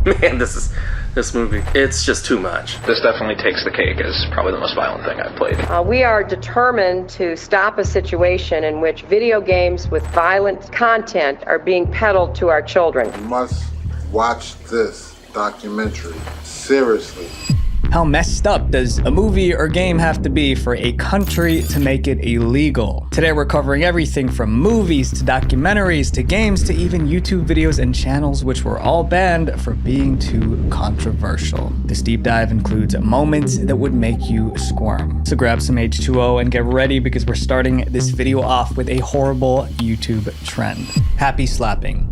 Man, this movie, it's just too much. This definitely takes the cake as probably the most violent thing I've played. We are determined to stop a situation in which video games with violent content are being peddled to our children. You must watch this documentary seriously. How messed up does a movie or game have to be for a country to make it illegal? Today we're covering everything from movies to documentaries to games to even YouTube videos and channels which were all banned for being too controversial. This deep dive includes moments that would make you squirm. So grab some H2O and get ready because we're starting this video off with a horrible YouTube trend. Happy slapping.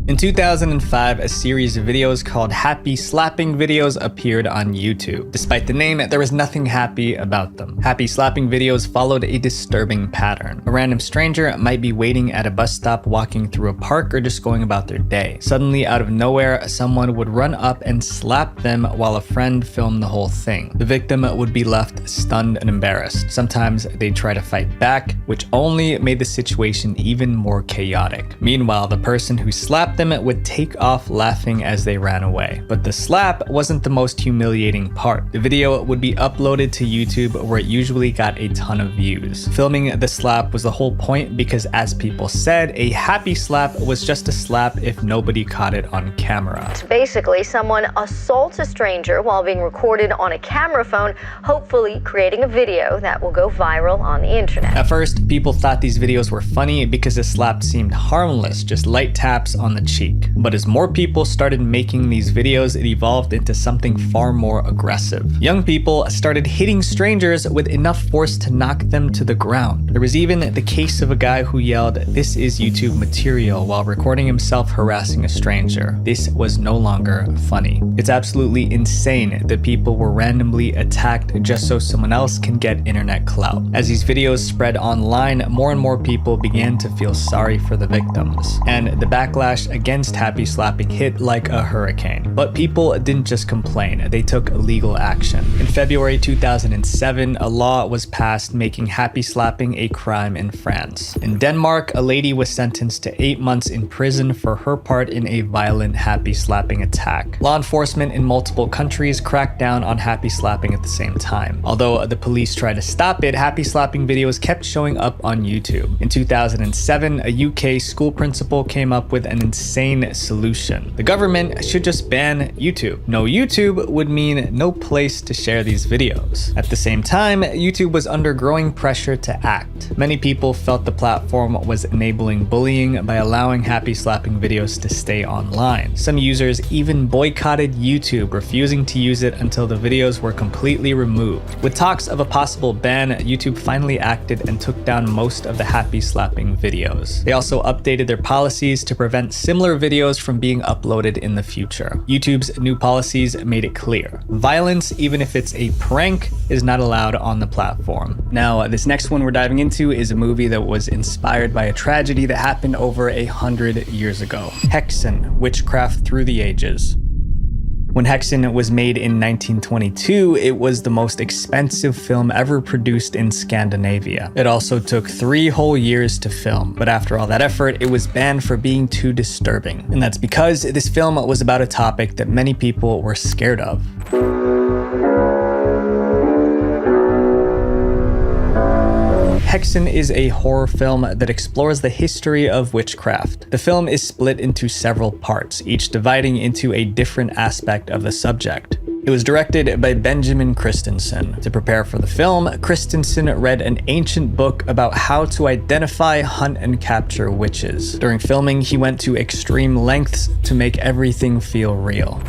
In 2005, a series of videos called Happy Slapping Videos appeared on YouTube. Despite the name, there was nothing happy about them. Happy slapping videos followed a disturbing pattern. A random stranger might be waiting at a bus stop, walking through a park, or just going about their day. Suddenly, out of nowhere, someone would run up and slap them while a friend filmed the whole thing. The victim would be left stunned and embarrassed. Sometimes they'd try to fight back, which only made the situation even more chaotic. Meanwhile, the person who slapped them would take off laughing as they ran away. But the slap wasn't the most humiliating part. The video would be uploaded to YouTube where it usually got a ton of views. Filming the slap was the whole point because, as people said, a happy slap was just a slap if nobody caught it on camera. Basically, someone assaults a stranger while being recorded on a camera phone, hopefully creating a video that will go viral on the internet. At first, people thought these videos were funny because the slap seemed harmless, just light taps on the cheek. But as more people started making these videos, it evolved into something far more aggressive. Young people started hitting strangers with enough force to knock them to the ground. There was even the case of a guy who yelled, "This is YouTube material," while recording himself harassing a stranger. This was no longer funny. It's absolutely insane that people were randomly attacked just so someone else can get internet clout. As these videos spread online, more and more people began to feel sorry for the victims. And the backlash against happy slapping hit like a hurricane. But people didn't just complain, they took legal action. In February 2007, a law was passed making happy slapping a crime in France. In Denmark, a lady was sentenced to 8 months in prison for her part in a violent happy slapping attack. Law enforcement in multiple countries cracked down on happy slapping at the same time. Although the police tried to stop it, happy slapping videos kept showing up on YouTube. In 2007, a UK school principal came up with an insane solution. The government should just ban YouTube. No YouTube would mean no place to share these videos. At the same time, YouTube was under growing pressure to act. Many people felt the platform was enabling bullying by allowing happy slapping videos to stay online. Some users even boycotted YouTube, refusing to use it until the videos were completely removed. With talks of a possible ban, YouTube finally acted and took down most of the happy slapping videos. They also updated their policies to prevent similar videos from being uploaded in the future. YouTube's new policies made it clear. Violence, even if it's a prank, is not allowed on the platform. Now, this next one we're diving into is a movie that was inspired by a tragedy that happened over 100 years ago. Hexen, Witchcraft Through the Ages. When Hexen was made in 1922, it was the most expensive film ever produced in Scandinavia. It also took 3 whole years to film, but after all that effort, it was banned for being too disturbing. And that's because this film was about a topic that many people were scared of. Hexen is a horror film that explores the history of witchcraft. The film is split into several parts, each dividing into a different aspect of the subject. It was directed by Benjamin Christensen. To prepare for the film, Christensen read an ancient book about how to identify, hunt, and capture witches. During filming, he went to extreme lengths to make everything feel real.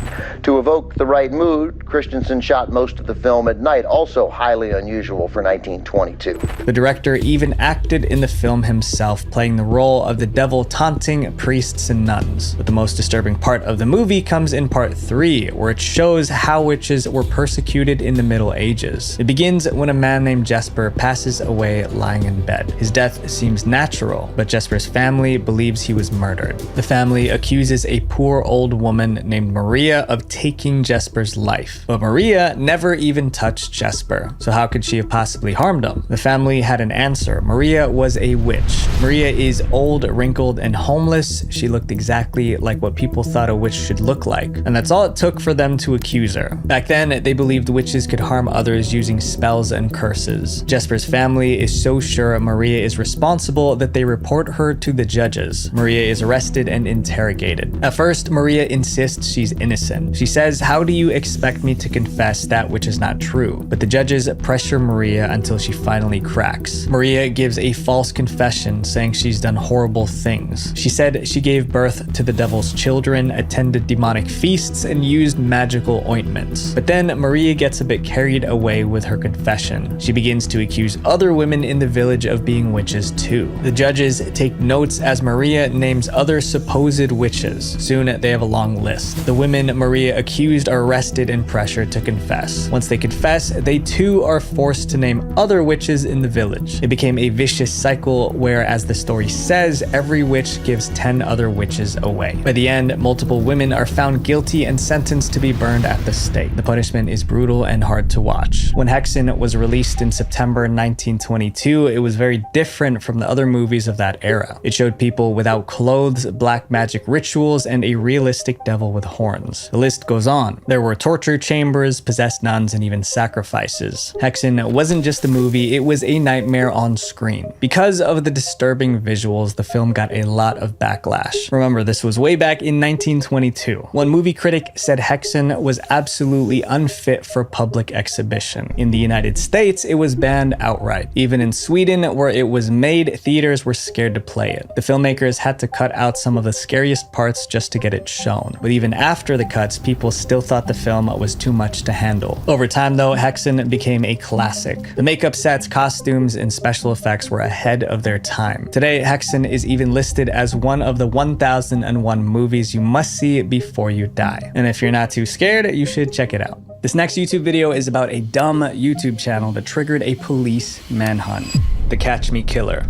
To evoke the right mood, Christensen shot most of the film at night, also highly unusual for 1922. The director even acted in the film himself, playing the role of the devil taunting priests and nuns. But the most disturbing part of the movie comes in part 3, where it shows how how witches were persecuted in the Middle Ages. It begins when a man named Jesper passes away lying in bed. His death seems natural, but Jesper's family believes he was murdered. The family accuses a poor old woman named Maria of taking Jesper's life, but Maria never even touched Jesper, so how could she have possibly harmed him? The family had an answer. Maria was a witch. Maria is old, wrinkled, and homeless. She looked exactly like what people thought a witch should look like, and that's all it took for them to accuse her. Back then, they believed witches could harm others using spells and curses. Jesper's family is so sure Maria is responsible that they report her to the judges. Maria is arrested and interrogated. At first, Maria insists she's innocent. She says, "How do you expect me to confess that which is not true?" But the judges pressure Maria until she finally cracks. Maria gives a false confession saying she's done horrible things. She said she gave birth to the devil's children, attended demonic feasts, and used magical ointments. But then Maria gets a bit carried away with her confession. She begins to accuse other women in the village of being witches too. The judges take notes as Maria names other supposed witches. Soon they have a long list. The women Maria accused are arrested and pressured to confess. Once they confess, they too are forced to name other witches in the village. It became a vicious cycle where, as the story says, every witch gives 10 other witches away. By the end, multiple women are found guilty and sentenced to be burned at the stake. The punishment is brutal and hard to watch. When Hexen was released in September 1922, it was very different from the other movies of that era. It showed people without clothes, black magic rituals, and a realistic devil with horns. The list goes on. There were torture chambers, possessed nuns, and even sacrifices. Hexen wasn't just a movie, it was a nightmare on screen. Because of the disturbing visuals, the film got a lot of backlash. Remember, this was way back in 1922. One movie critic said Hexen was absolutely unfit for public exhibition. In the United States, it was banned outright. Even in Sweden, where it was made, theaters were scared to play it. The filmmakers had to cut out some of the scariest parts just to get it shown. But even after the cuts, people still thought the film was too much to handle. Over time though, Hexen became a classic. The makeup sets, costumes, and special effects were ahead of their time. Today, Hexen is even listed as one of the 1001 movies you must see before you die. And if you're not too scared, you should check it out. This next YouTube video is about a dumb YouTube channel that triggered a police manhunt. The Catch Me Killer.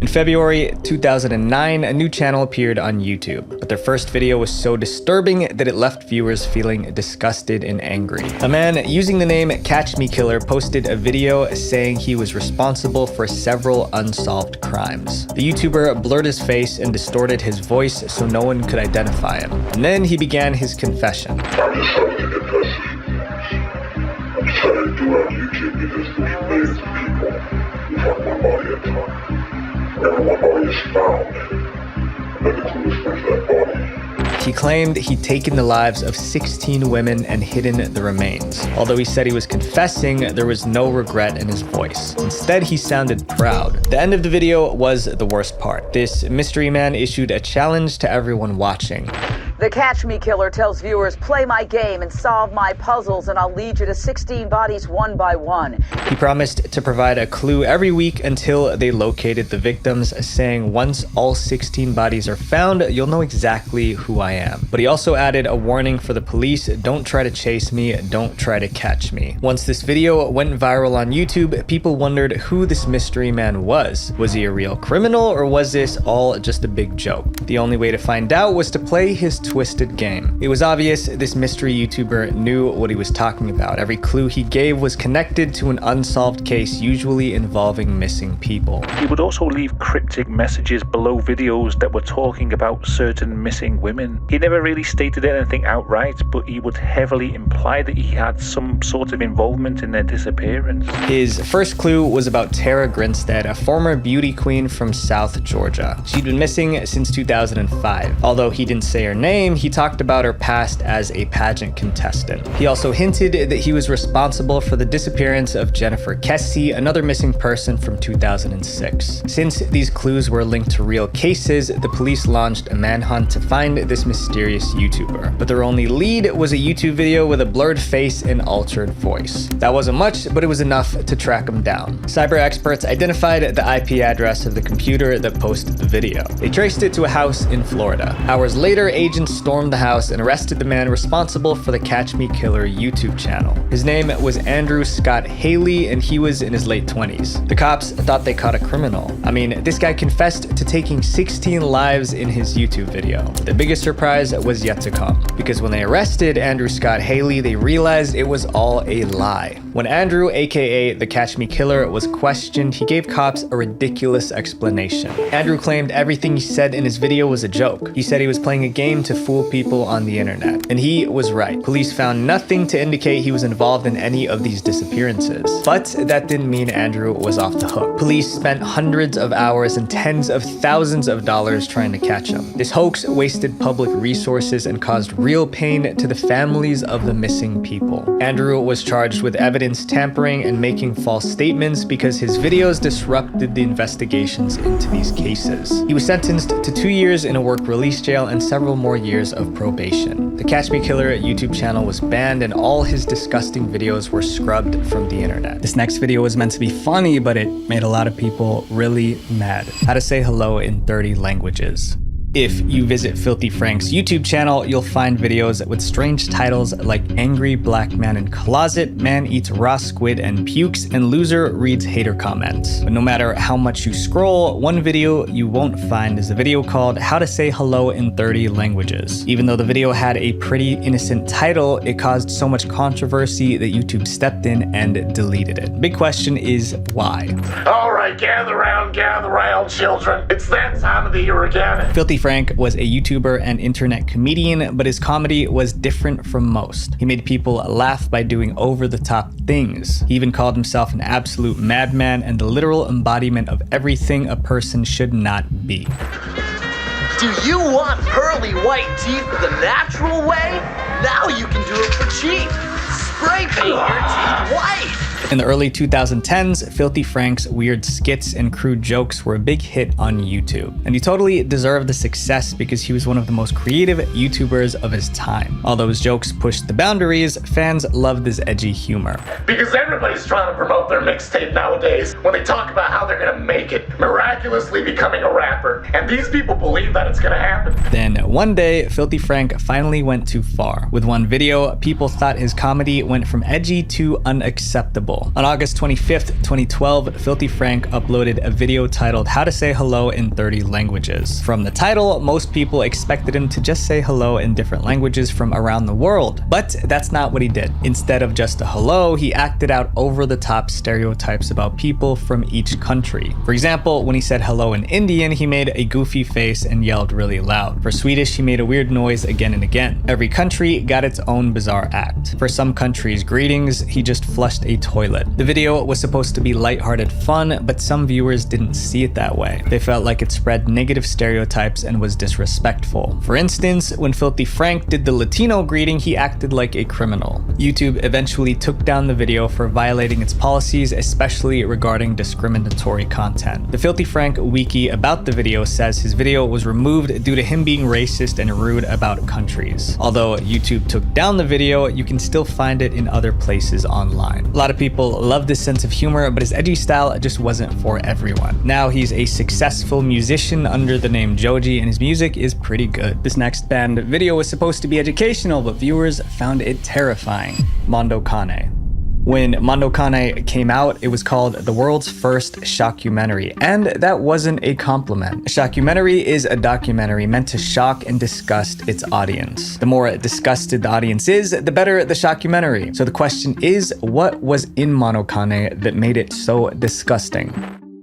In February 2009, a new channel appeared on YouTube, but their first video was so disturbing that it left viewers feeling disgusted and angry. A man using the name Catch Me Killer posted a video saying he was responsible for several unsolved crimes. The YouTuber blurred his face and distorted his voice so no one could identify him. And then he began his confession. I decided to confess to you. I decided to do it on YouTube because there's millions of people who find my body at times. Whenever my body is found, then the clue is where's that body. He claimed he'd taken the lives of 16 women and hidden the remains. Although he said he was confessing, there was no regret in his voice. Instead, he sounded proud. The end of the video was the worst part. This mystery man issued a challenge to everyone watching. The Catch Me Killer tells viewers, play my game and solve my puzzles and I'll lead you to 16 bodies one by one. He promised to provide a clue every week until they located the victims, saying once all 16 bodies are found, you'll know exactly who I am. But he also added a warning for the police, don't try to chase me, don't try to catch me. Once this video went viral on YouTube, people wondered who this mystery man was. Was he a real criminal or was this all just a big joke? The only way to find out was to play his twisted game. It was obvious this mystery YouTuber knew what he was talking about. Every clue he gave was connected to an unsolved case, usually involving missing people. He would also leave cryptic messages below videos that were talking about certain missing women. He never really stated anything outright, but he would heavily imply that he had some sort of involvement in their disappearance. His first clue was about Tara Grinstead, a former beauty queen from South Georgia. She'd been missing since 2005. Although he didn't say her name, he talked about her past as a pageant contestant. He also hinted that he was responsible for the disappearance of Jennifer Kessie, another missing person from 2006. Since these clues were linked to real cases, the police launched a manhunt to find this mysterious YouTuber. But their only lead was a YouTube video with a blurred face and altered voice. That wasn't much, but it was enough to track him down. Cyber experts identified the IP address of the computer that posted the video. They traced it to a house in Florida. Hours later, agents stormed the house and arrested the man responsible for the Catch Me Killer YouTube channel. His name was Andrew Scott Haley, and he was in his late 20s. The cops thought they caught a criminal. I mean, this guy confessed to taking 16 lives in his YouTube video. The biggest surprise was yet to come, because when they arrested Andrew Scott Haley, they realized it was all a lie. When Andrew, aka the Catch Me Killer, was questioned, he gave cops a ridiculous explanation. Andrew claimed everything he said in his video was a joke. He said he was playing a game to fool people on the internet. And he was right. Police found nothing to indicate he was involved in any of these disappearances. But that didn't mean Andrew was off the hook. Police spent hundreds of hours and tens of thousands of dollars trying to catch him. This hoax wasted public resources and caused real pain to the families of the missing people. Andrew was charged with evidence tampering and making false statements because his videos disrupted the investigations into these cases. He was sentenced to 2 years in a work-release jail and several more years of probation. The Catch Me Killer YouTube channel was banned and all his disgusting videos were scrubbed from the internet. This next video was meant to be funny, but it made a lot of people really mad. How to say hello in 30 languages. If you visit Filthy Frank's YouTube channel, you'll find videos with strange titles like Angry Black Man in Closet, Man Eats Raw Squid and Pukes, and Loser Reads Hater Comments. But no matter how much you scroll, one video you won't find is a video called How to Say Hello in 30 Languages. Even though the video had a pretty innocent title, it caused so much controversy that YouTube stepped in and deleted it. Big question is why? Alright, gather round, children. It's that time of the year again. Filthy Frank was a YouTuber and internet comedian, but his comedy was different from most. He made people laugh by doing over-the-top things. He even called himself an absolute madman and the literal embodiment of everything a person should not be. Do you want pearly white teeth the natural way? Now you can do it for cheap. Spray paint your teeth white. In the early 2010s, Filthy Frank's weird skits and crude jokes were a big hit on YouTube. And he totally deserved the success because he was one of the most creative YouTubers of his time. Although his jokes pushed the boundaries, fans loved his edgy humor. Because everybody's trying to promote their mixtape nowadays when they talk about how they're gonna make it, miraculously becoming a rapper. And these people believe that it's gonna happen. Then one day, Filthy Frank finally went too far. With one video, people thought his comedy went from edgy to unacceptable. On August 25th, 2012, Filthy Frank uploaded a video titled How to Say Hello in 30 Languages. From the title, most people expected him to just say hello in different languages from around the world. But that's not what he did. Instead of just a hello, he acted out over-the-top stereotypes about people from each country. For example, when he said hello in Indian, he made a goofy face and yelled really loud. For Swedish, he made a weird noise again and again. Every country got its own bizarre act. For some countries' greetings, he just flushed a toilet. The video was supposed to be lighthearted fun, but some viewers didn't see it that way. They felt like it spread negative stereotypes and was disrespectful. For instance, when Filthy Frank did the Latino greeting, he acted like a criminal. YouTube eventually took down the video for violating its policies, especially regarding discriminatory content. The Filthy Frank wiki about the video says his video was removed due to him being racist and rude about countries. Although YouTube took down the video, you can still find it in other places online. A lot of people loved his sense of humor, but his edgy style just wasn't for everyone. Now he's a successful musician under the name Joji, and his music is pretty good. This next banned video was supposed to be educational, but viewers found it terrifying. Mondo Kane. When Mondo Kane came out, it was called the world's first shockumentary, and that wasn't a compliment. A shockumentary is a documentary meant to shock and disgust its audience. The more disgusted the audience is, the better the shockumentary. So the question is, what was in Mondo Kane that made it so disgusting?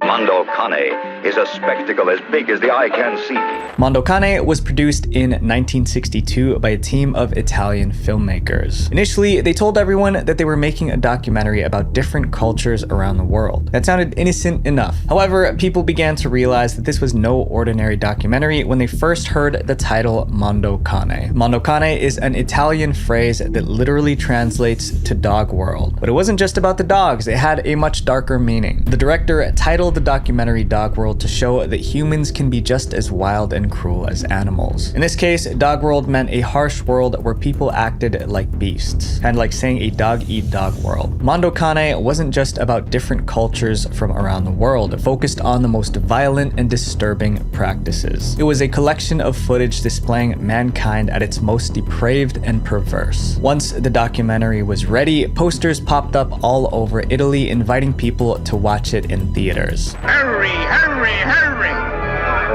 Mondo Kane is a spectacle as big as the eye can see. Mondo Kane was produced in 1962 by a team of Italian filmmakers. Initially, they told everyone that they were making a documentary about different cultures around the world. That sounded innocent enough. However, people began to realize that this was no ordinary documentary when they first heard the title Mondo Kane. Mondo Kane is an Italian phrase that literally translates to dog world. But it wasn't just about the dogs, it had a much darker meaning. The director titled the documentary Dog World potential to show that humans can be just as wild and cruel as animals. In this case, dog world meant a harsh world where people acted like beasts, kind of like saying a dog-eat-dog world. Mondo Cane wasn't just about different cultures from around the world. It focused on the most violent and disturbing practices. It was a collection of footage displaying mankind at its most depraved and perverse. Once the documentary was ready, posters popped up all over Italy inviting people to watch it in theaters. Hurry, hurry, hurry!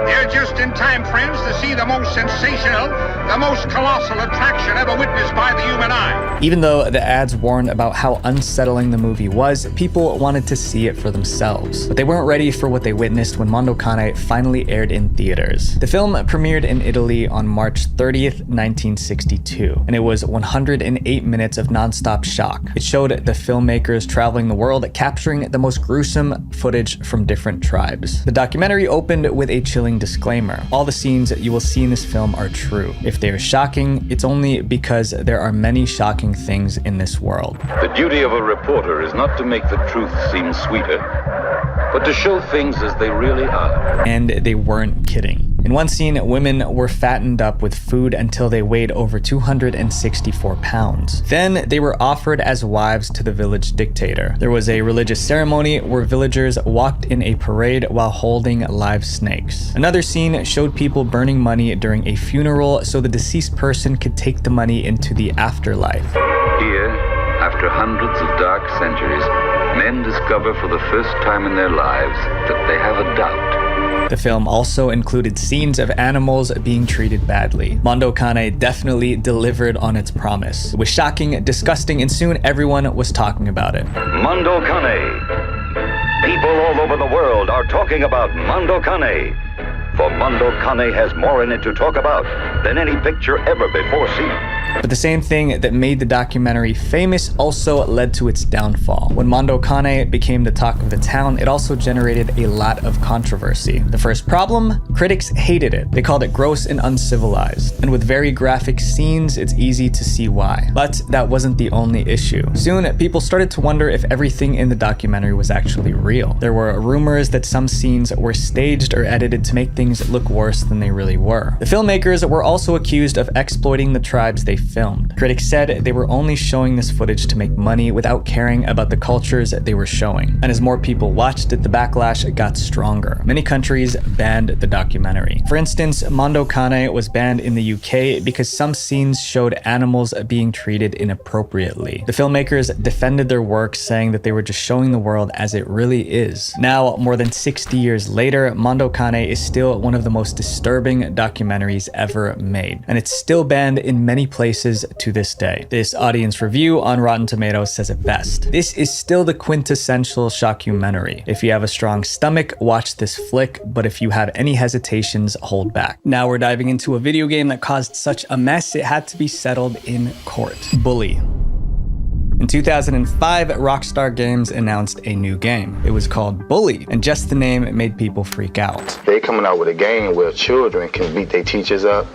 They're just in time, friends, to see the most sensational, the most colossal attraction ever witnessed by the human eye. Even though the ads warned about how unsettling the movie was, people wanted to see it for themselves. But they weren't ready for what they witnessed when Mondo Cane finally aired in theaters. The film premiered in Italy on March 30th, 1962, and it was 108 minutes of non-stop shock. It showed the filmmakers traveling the world, capturing the most gruesome footage from different tribes. The documentary opened with a chilling disclaimer. All the scenes that you will see in this film are true. If they are shocking, it's only because there are many shocking things in this world. The duty of a reporter is not to make the truth seem sweeter, but to show things as they really are. And they weren't kidding. In one scene, women were fattened up with food until they weighed over 264 pounds. Then they were offered as wives to the village dictator. There was a religious ceremony where villagers walked in a parade while holding live snakes. Another scene showed people burning money during a funeral so the deceased person could take the money into the afterlife. Here, after hundreds of dark centuries, men discover for the first time in their lives that they have a doubt. The film also included scenes of animals being treated badly. Mondo Cane definitely delivered on its promise. It was shocking, disgusting, and soon everyone was talking about it. Mondo Cane. People all over the world are talking about Mondo Cane. For Mondo Cane has more in it to talk about than any picture ever before seen. But the same thing that made the documentary famous also led to its downfall. When Mondo Cane became the talk of the town, it also generated a lot of controversy. The first problem? Critics hated it. They called it gross and uncivilized. And with very graphic scenes, it's easy to see why. But that wasn't the only issue. Soon, people started to wonder if everything in the documentary was actually real. There were rumors that some scenes were staged or edited to make things look worse than they really were. The filmmakers were also accused of exploiting the tribes they filmed. Critics said they were only showing this footage to make money without caring about the cultures they were showing. And as more people watched it, the backlash got stronger. Many countries banned the documentary. For instance, Mondo Cane was banned in the UK because some scenes showed animals being treated inappropriately. The filmmakers defended their work, saying that they were just showing the world as it really is. Now, more than 60 years later, Mondo Cane is still one of the most disturbing documentaries ever made, and it's still banned in many places to this day. This audience review on Rotten Tomatoes says it best. This is still the quintessential shockumentary. If you have a strong stomach, watch this flick, but if you have any hesitations, hold back. Now we're diving into a video game that caused such a mess it had to be settled in court. Bully. In 2005, Rockstar Games announced a new game. It was called Bully, and just the name made people freak out. They coming out with a game where children can beat their teachers up,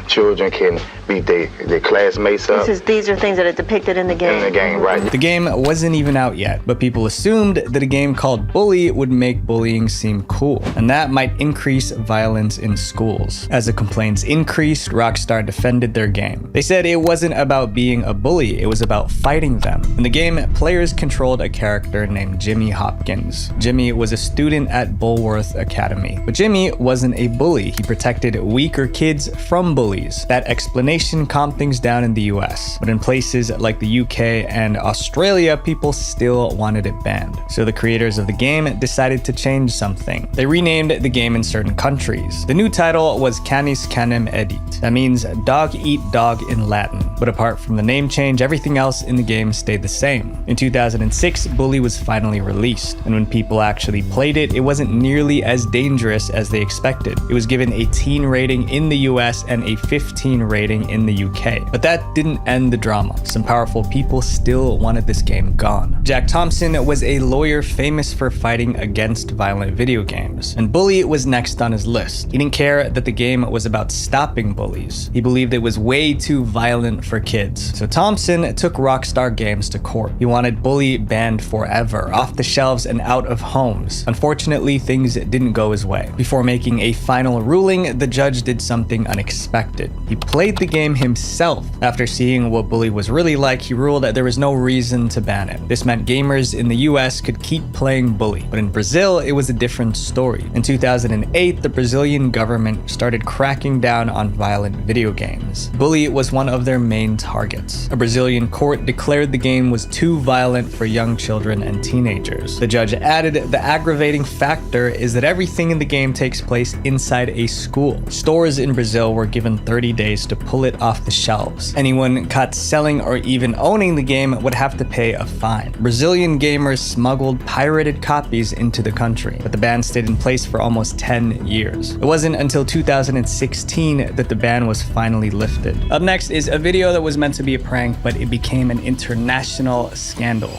children can beat their classmates up. These are things that are depicted in the game. In the game, right. The game wasn't even out yet, but people assumed that a game called Bully would make bullying seem cool, and that might increase violence in schools. As the complaints increased, Rockstar defended their game. They said it wasn't about being a bully, it was about fighting them. In the game, players controlled a character named Jimmy Hopkins. Jimmy was a student at Bulworth Academy, but Jimmy wasn't a bully. He protected weaker kids from bullies. That explanation calmed things down in the US, but in places like the UK and Australia, people still wanted it banned. So the creators of the game decided to change something. They renamed the game in certain countries. The new title was Canis Canem Edit. That means dog eat dog in Latin. But apart from the name change, everything else in the game stayed the same. In 2006, Bully was finally released, and when people actually played it, it wasn't nearly as dangerous as they expected. It was given a teen rating in the US and a 15 rating in the UK. But that didn't end the drama. Some powerful people still wanted this game gone. Jack Thompson was a lawyer famous for fighting against violent video games, and Bully was next on his list. He didn't care that the game was about stopping bullies. He believed it was way too violent for kids. So Thompson took Rockstar Games to court. He wanted Bully banned forever, off the shelves and out of homes. Unfortunately, things didn't go his way. Before making a final ruling, the judge did something unexpected. He played the game himself. After seeing what Bully was really like, he ruled that there was no reason to ban it. This meant gamers in the US could keep playing Bully, but in Brazil, it was a different story. In 2008, the Brazilian government started cracking down on violent video games. Bully was one of their main targets. A Brazilian court declared the game was too violent for young children and teenagers. The judge added, the aggravating factor is that everything in the game takes place inside a school. Stores in Brazil were given 30 days to pull it off the shelves. Anyone caught selling or even owning the game would have to pay a fine. Brazilian gamers smuggled pirated copies into the country, but the ban stayed in place for almost 10 years. It wasn't until 2016 that the ban was finally lifted. Up next is a video that was meant to be a prank, but it became an international scandal.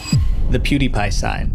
The PewDiePie sign.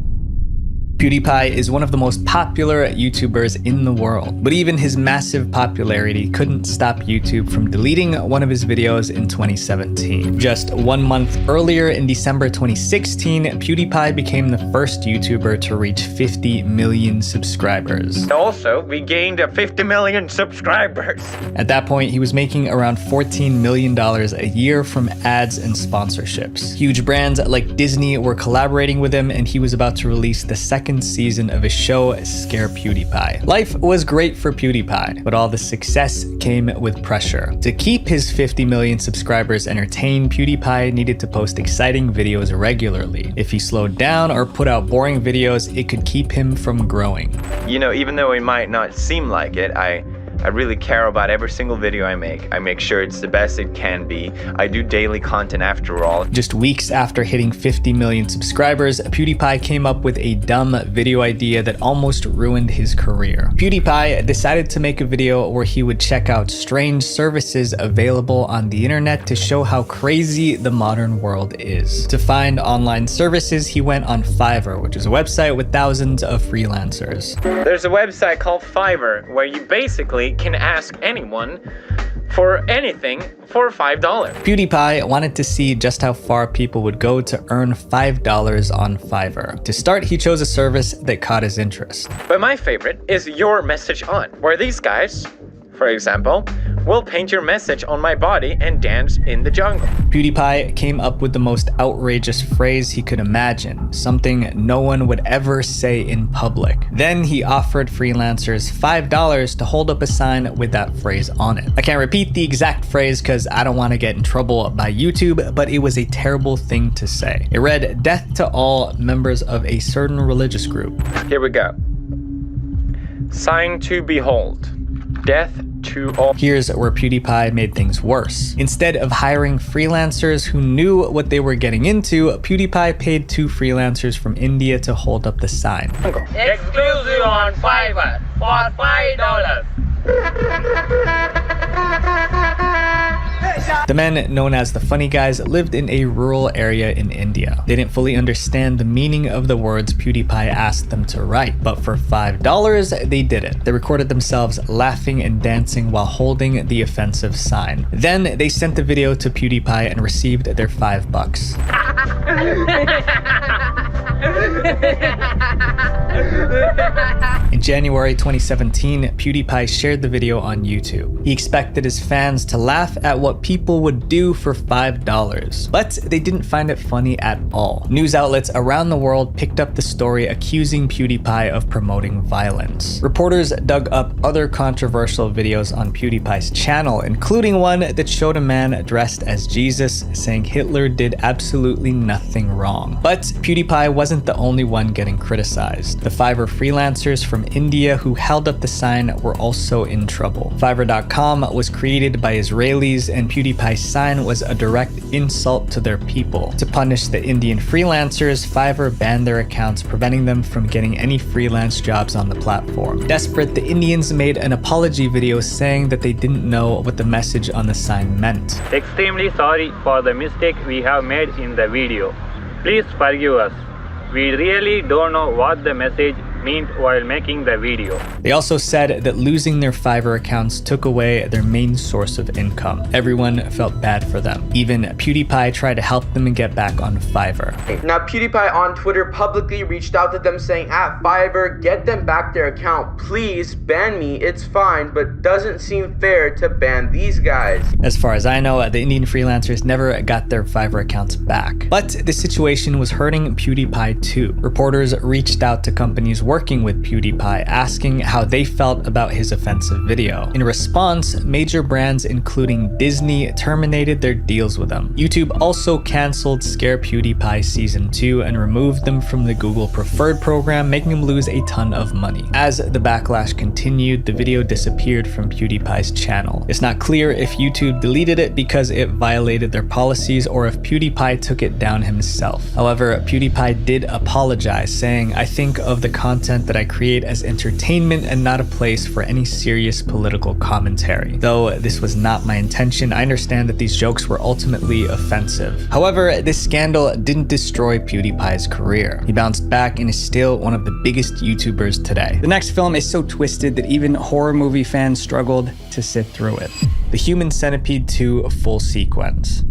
PewDiePie is one of the most popular YouTubers in the world, but even his massive popularity couldn't stop YouTube from deleting one of his videos in 2017. Just 1 month earlier, in December 2016, PewDiePie became the first YouTuber to reach 50 million subscribers. Also, we gained 50 million subscribers. At that point, he was making around $14 million a year from ads and sponsorships. Huge brands like Disney were collaborating with him, and he was about to release the second season of his show, Scare PewDiePie. Life was great for PewDiePie, but all the success came with pressure. To keep his 50 million subscribers entertained, PewDiePie needed to post exciting videos regularly. If he slowed down or put out boring videos, it could keep him from growing. You know, even though it might not seem like it, I really care about every single video I make. I make sure it's the best it can be. I do daily content after all. Just weeks after hitting 50 million subscribers, PewDiePie came up with a dumb video idea that almost ruined his career. PewDiePie decided to make a video where he would check out strange services available on the internet to show how crazy the modern world is. To find online services, he went on Fiverr, which is a website with thousands of freelancers. There's a website called Fiverr where you basically can ask anyone for anything for $5. PewDiePie wanted to see just how far people would go to earn $5 on Fiverr. To start, he chose a service that caught his interest. But my favorite is Your Message On, where these guys, for example, will paint your message on my body and dance in the jungle. PewDiePie came up with the most outrageous phrase he could imagine, something no one would ever say in public. Then he offered freelancers $5 to hold up a sign with that phrase on it. I can't repeat the exact phrase because I don't want to get in trouble by YouTube, but it was a terrible thing to say. It read, "Death to all members of a certain religious group." Here we go. Sign to behold. Death to all. Here's where PewDiePie made things worse. Instead of hiring freelancers who knew what they were getting into, PewDiePie paid 2 freelancers from India to hold up the sign. Exclusive on Fiverr for $5. The men, known as the Funny Guys, lived in a rural area in India. They didn't fully understand the meaning of the words PewDiePie asked them to write, but for $5, they did it. They recorded themselves laughing and dancing while holding the offensive sign. Then they sent the video to PewDiePie and received their $5. In January 2017, PewDiePie shared the video on YouTube. He expected his fans to laugh at what people would do for $5, but they didn't find it funny at all. News outlets around the world picked up the story accusing PewDiePie of promoting violence. Reporters dug up other controversial videos on PewDiePie's channel, including one that showed a man dressed as Jesus saying Hitler did absolutely nothing wrong. But PewDiePie wasn't wasn't the only one getting criticized. The Fiverr freelancers from India who held up the sign were also in trouble. Fiverr.com was created by Israelis, and PewDiePie's sign was a direct insult to their people. To punish the Indian freelancers, Fiverr banned their accounts, preventing them from getting any freelance jobs on the platform. Desperate, the Indians made an apology video saying that they didn't know what the message on the sign meant. Extremely sorry for the mistake we have made in the video. Please forgive us. We really don't know what the message meant while making the video. They also said that losing their Fiverr accounts took away their main source of income. Everyone felt bad for them. Even PewDiePie tried to help them get back on Fiverr. Now PewDiePie on Twitter publicly reached out to them saying, at Fiverr, get them back their account. Please ban me, it's fine, but doesn't seem fair to ban these guys. As far as I know, the Indian freelancers never got their Fiverr accounts back. But the situation was hurting PewDiePie too. Reporters reached out to companies working with PewDiePie, asking how they felt about his offensive video. In response, major brands including Disney terminated their deals with him. YouTube also canceled Scare PewDiePie Season 2 and removed them from the Google Preferred program, making him lose a ton of money. As the backlash continued, the video disappeared from PewDiePie's channel. It's not clear if YouTube deleted it because it violated their policies or if PewDiePie took it down himself. However, PewDiePie did apologize, saying, "I think of the content that I create as entertainment and not a place for any serious political commentary. Though this was not my intention, I understand that these jokes were ultimately offensive." However, this scandal didn't destroy PewDiePie's career. He bounced back and is still one of the biggest YouTubers today. The next film is so twisted that even horror movie fans struggled to sit through it. The Human Centipede 2 full sequence.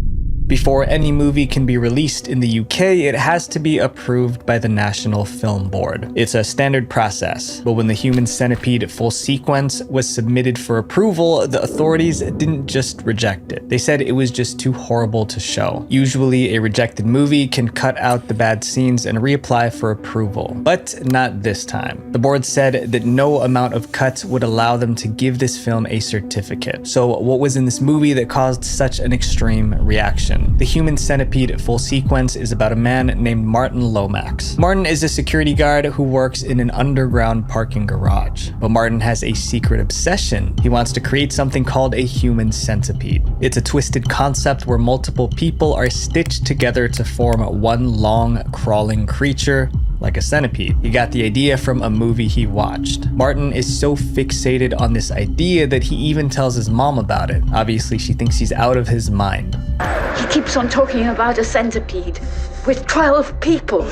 Before any movie can be released in the UK, it has to be approved by the National Film Board. It's a standard process, but when the Human Centipede full sequence was submitted for approval, the authorities didn't just reject it. They said it was just too horrible to show. Usually, a rejected movie can cut out the bad scenes and reapply for approval, but not this time. The board said that no amount of cuts would allow them to give this film a certificate. So what was in this movie that caused such an extreme reaction? The Human Centipede full sequence is about a man named Martin Lomax. Martin is a security guard who works in an underground parking garage. But Martin has a secret obsession. He wants to create something called a human centipede. It's a twisted concept where multiple people are stitched together to form one long, crawling creature, like a centipede. He got the idea from a movie he watched. Martin is so fixated on this idea that he even tells his mom about it. Obviously, she thinks he's out of his mind. He keeps on talking about a centipede with 12 people.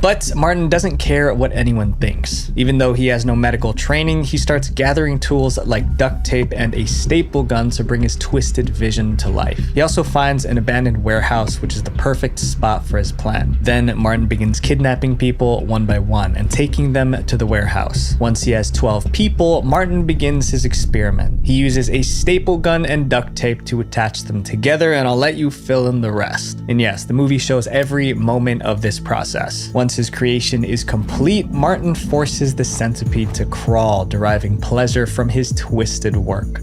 But Martin doesn't care what anyone thinks. Even though he has no medical training, he starts gathering tools like duct tape and a staple gun to bring his twisted vision to life. He also finds an abandoned warehouse, which is the perfect spot for his plan. Then Martin begins kidnapping people one by one and taking them to the warehouse. Once he has 12 people, Martin begins his experiment. He uses a staple gun and duct tape to attach them together, and I'll let you fill in the rest. And yes, the movie shows every moment of this process. Once his creation is complete, Martin forces the centipede to crawl, deriving pleasure from his twisted work.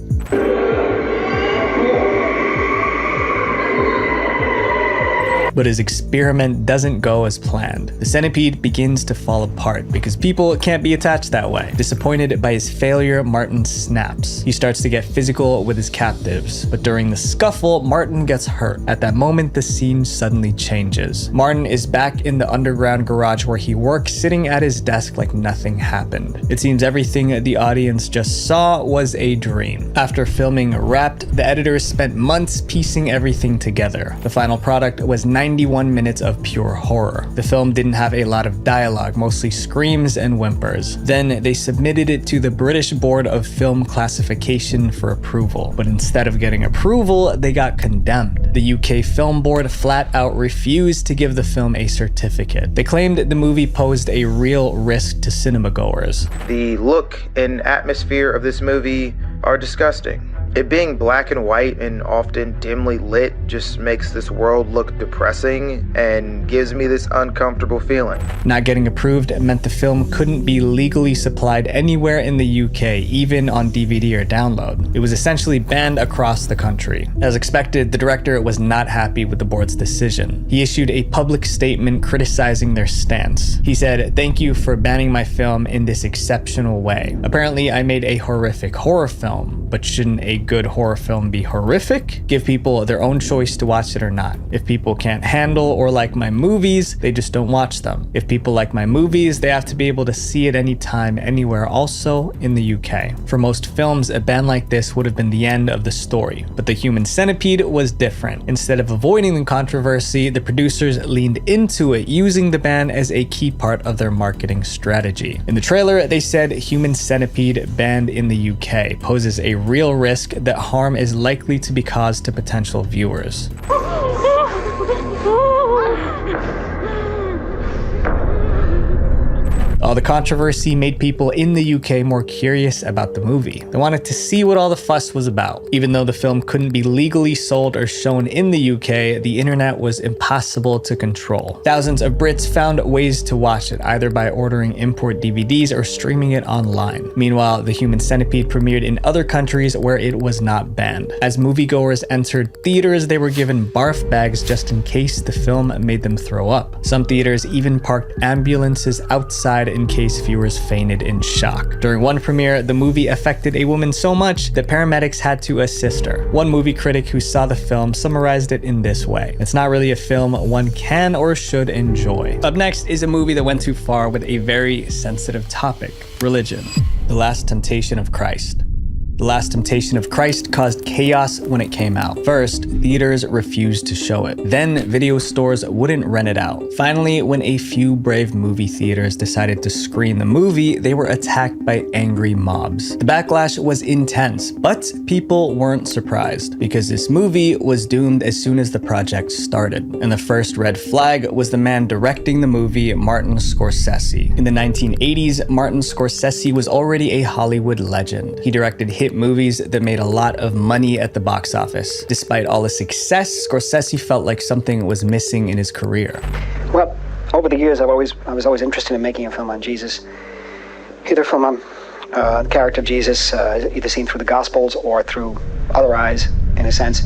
But his experiment doesn't go as planned. The centipede begins to fall apart because people can't be attached that way. Disappointed by his failure, Martin snaps. He starts to get physical with his captives, but during the scuffle, Martin gets hurt. At that moment, the scene suddenly changes. Martin is back in the underground garage where he works, sitting at his desk like nothing happened. It seems everything the audience just saw was a dream. After filming wrapped, the editors spent months piecing everything together. The final product was 91 minutes of pure horror. The film didn't have a lot of dialogue, mostly screams and whimpers. Then they submitted it to the British Board of Film Classification for approval. But instead of getting approval, they got condemned. The UK Film Board flat out refused to give the film a certificate. They claimed the movie posed a real risk to cinema goers. The look and atmosphere of this movie are disgusting. It being black and white and often dimly lit just makes this world look depressing and gives me this uncomfortable feeling. Not getting approved meant the film couldn't be legally supplied anywhere in the UK, even on DVD or download. It was essentially banned across the country. As expected, the director was not happy with the board's decision. He issued a public statement criticizing their stance. He said, "Thank you for banning my film in this exceptional way. Apparently, I made a horrific horror film, but shouldn't a good horror film be horrific? Give people their own choice to watch it or not. If people can't handle or like my movies, they just don't watch them. If people like my movies, they have to be able to see it anytime, anywhere, also in the UK." For most films, a ban like this would have been the end of the story, but The Human Centipede was different. Instead of avoiding the controversy, the producers leaned into it, using the ban as a key part of their marketing strategy. In the trailer, they said Human Centipede banned in the UK poses a real risk that harm is likely to be caused to potential viewers. All the controversy made people in the UK more curious about the movie. They wanted to see what all the fuss was about. Even though the film couldn't be legally sold or shown in the UK, the internet was impossible to control. Thousands of Brits found ways to watch it, either by ordering import DVDs or streaming it online. Meanwhile, The Human Centipede premiered in other countries where it was not banned. As moviegoers entered theaters, they were given barf bags just in case the film made them throw up. Some theaters even parked ambulances outside in case viewers fainted in shock. During one premiere, the movie affected a woman so much that paramedics had to assist her. One movie critic who saw the film summarized it in this way: "It's not really a film one can or should enjoy." Up next is a movie that went too far with a very sensitive topic: religion. The Last Temptation of Christ. The Last Temptation of Christ caused chaos when it came out. First, theaters refused to show it. Then, video stores wouldn't rent it out. Finally, when a few brave movie theaters decided to screen the movie, they were attacked by angry mobs. The backlash was intense, but people weren't surprised, because this movie was doomed as soon as the project started. And the first red flag was the man directing the movie, Martin Scorsese. In the 1980s, Martin Scorsese was already a Hollywood legend. He directed hit movies that made a lot of money at the box office. Despite all the success, Scorsese felt like something was missing in his career. Well, over the years, I was always interested in making a film on Jesus, either from the character of Jesus, either seen through the Gospels or through other eyes, in a sense.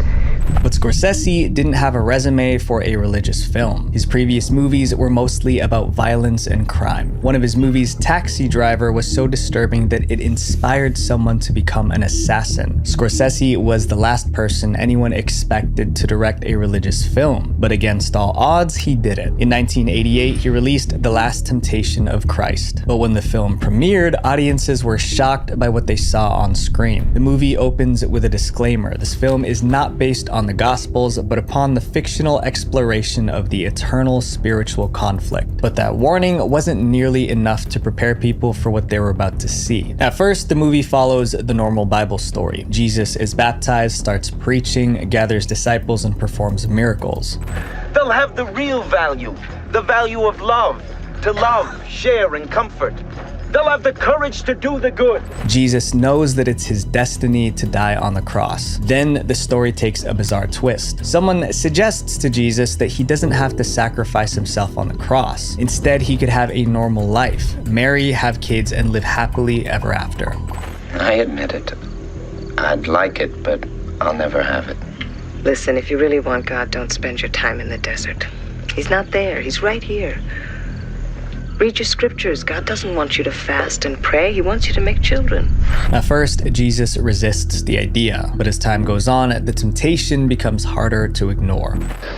But Scorsese didn't have a resume for a religious film. His previous movies were mostly about violence and crime. One of his movies, Taxi Driver, was so disturbing that it inspired someone to become an assassin. Scorsese was the last person anyone expected to direct a religious film, but against all odds, he did it. In 1988, he released The Last Temptation of Christ. But when the film premiered, audiences were shocked by what they saw on screen. The movie opens with a disclaimer: this film is not based on the Gospels, but upon the fictional exploration of the eternal spiritual conflict. But that warning wasn't nearly enough to prepare people for what they were about to see. At first, the movie follows the normal Bible story. Jesus is baptized, starts preaching, gathers disciples, and performs miracles. They'll have the real value, the value of love, to love, share, and comfort. They'll have the courage to do the good. Jesus knows that it's his destiny to die on the cross. Then the story takes a bizarre twist. Someone suggests to Jesus that he doesn't have to sacrifice himself on the cross. Instead, he could have a normal life, marry, have kids, and live happily ever after. I admit it. I'd like it, but I'll never have it. Listen, if you really want God, don't spend your time in the desert. He's not there. He's right here. Read your scriptures. God doesn't want you to fast and pray. He wants you to make children. At first, Jesus resists the idea, but as time goes on, the temptation becomes harder to ignore.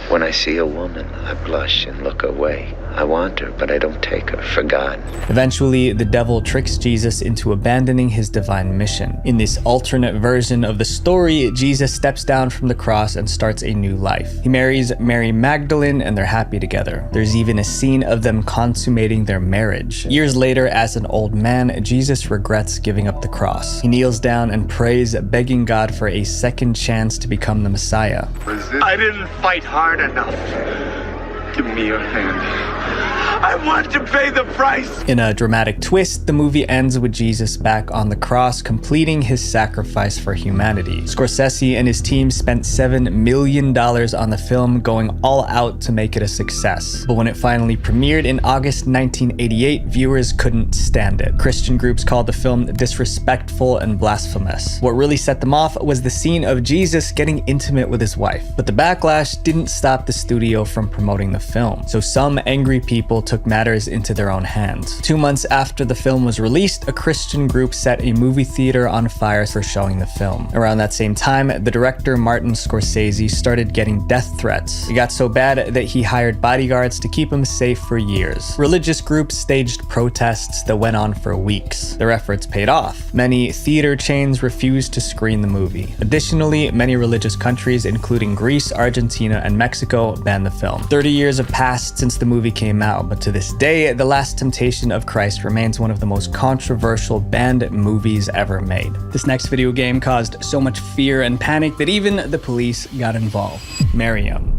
When I see a woman, I blush and look away. I want her, but I don't take her for God. Eventually, the devil tricks Jesus into abandoning his divine mission. In this alternate version of the story, Jesus steps down from the cross and starts a new life. He marries Mary Magdalene and they're happy together. There's even a scene of them consummating their marriage. Years later, as an old man, Jesus regrets giving up the cross. He kneels down and prays, begging God for a second chance to become the Messiah. I didn't fight hard enough. Give me your hand. I want to pay the price. In a dramatic twist, the movie ends with Jesus back on the cross, completing his sacrifice for humanity. Scorsese and his team spent $7 million on the film, going all out to make it a success. But when it finally premiered in August 1988, viewers couldn't stand it. Christian groups called the film disrespectful and blasphemous. What really set them off was the scene of Jesus getting intimate with his wife. But the backlash didn't stop the studio from promoting the film. So some angry people took matters into their own hands. 2 months after the film was released, a Christian group set a movie theater on fire for showing the film. Around that same time, the director Martin Scorsese started getting death threats. It got so bad that he hired bodyguards to keep him safe for years. Religious groups staged protests that went on for weeks. Their efforts paid off. Many theater chains refused to screen the movie. Additionally, many religious countries, including Greece, Argentina, and Mexico, banned the film. 30 years have passed since the movie came out, but to this day, The Last Temptation of Christ remains one of the most controversial banned movies ever made. This next video game caused so much fear and panic that even the police got involved. Mariam.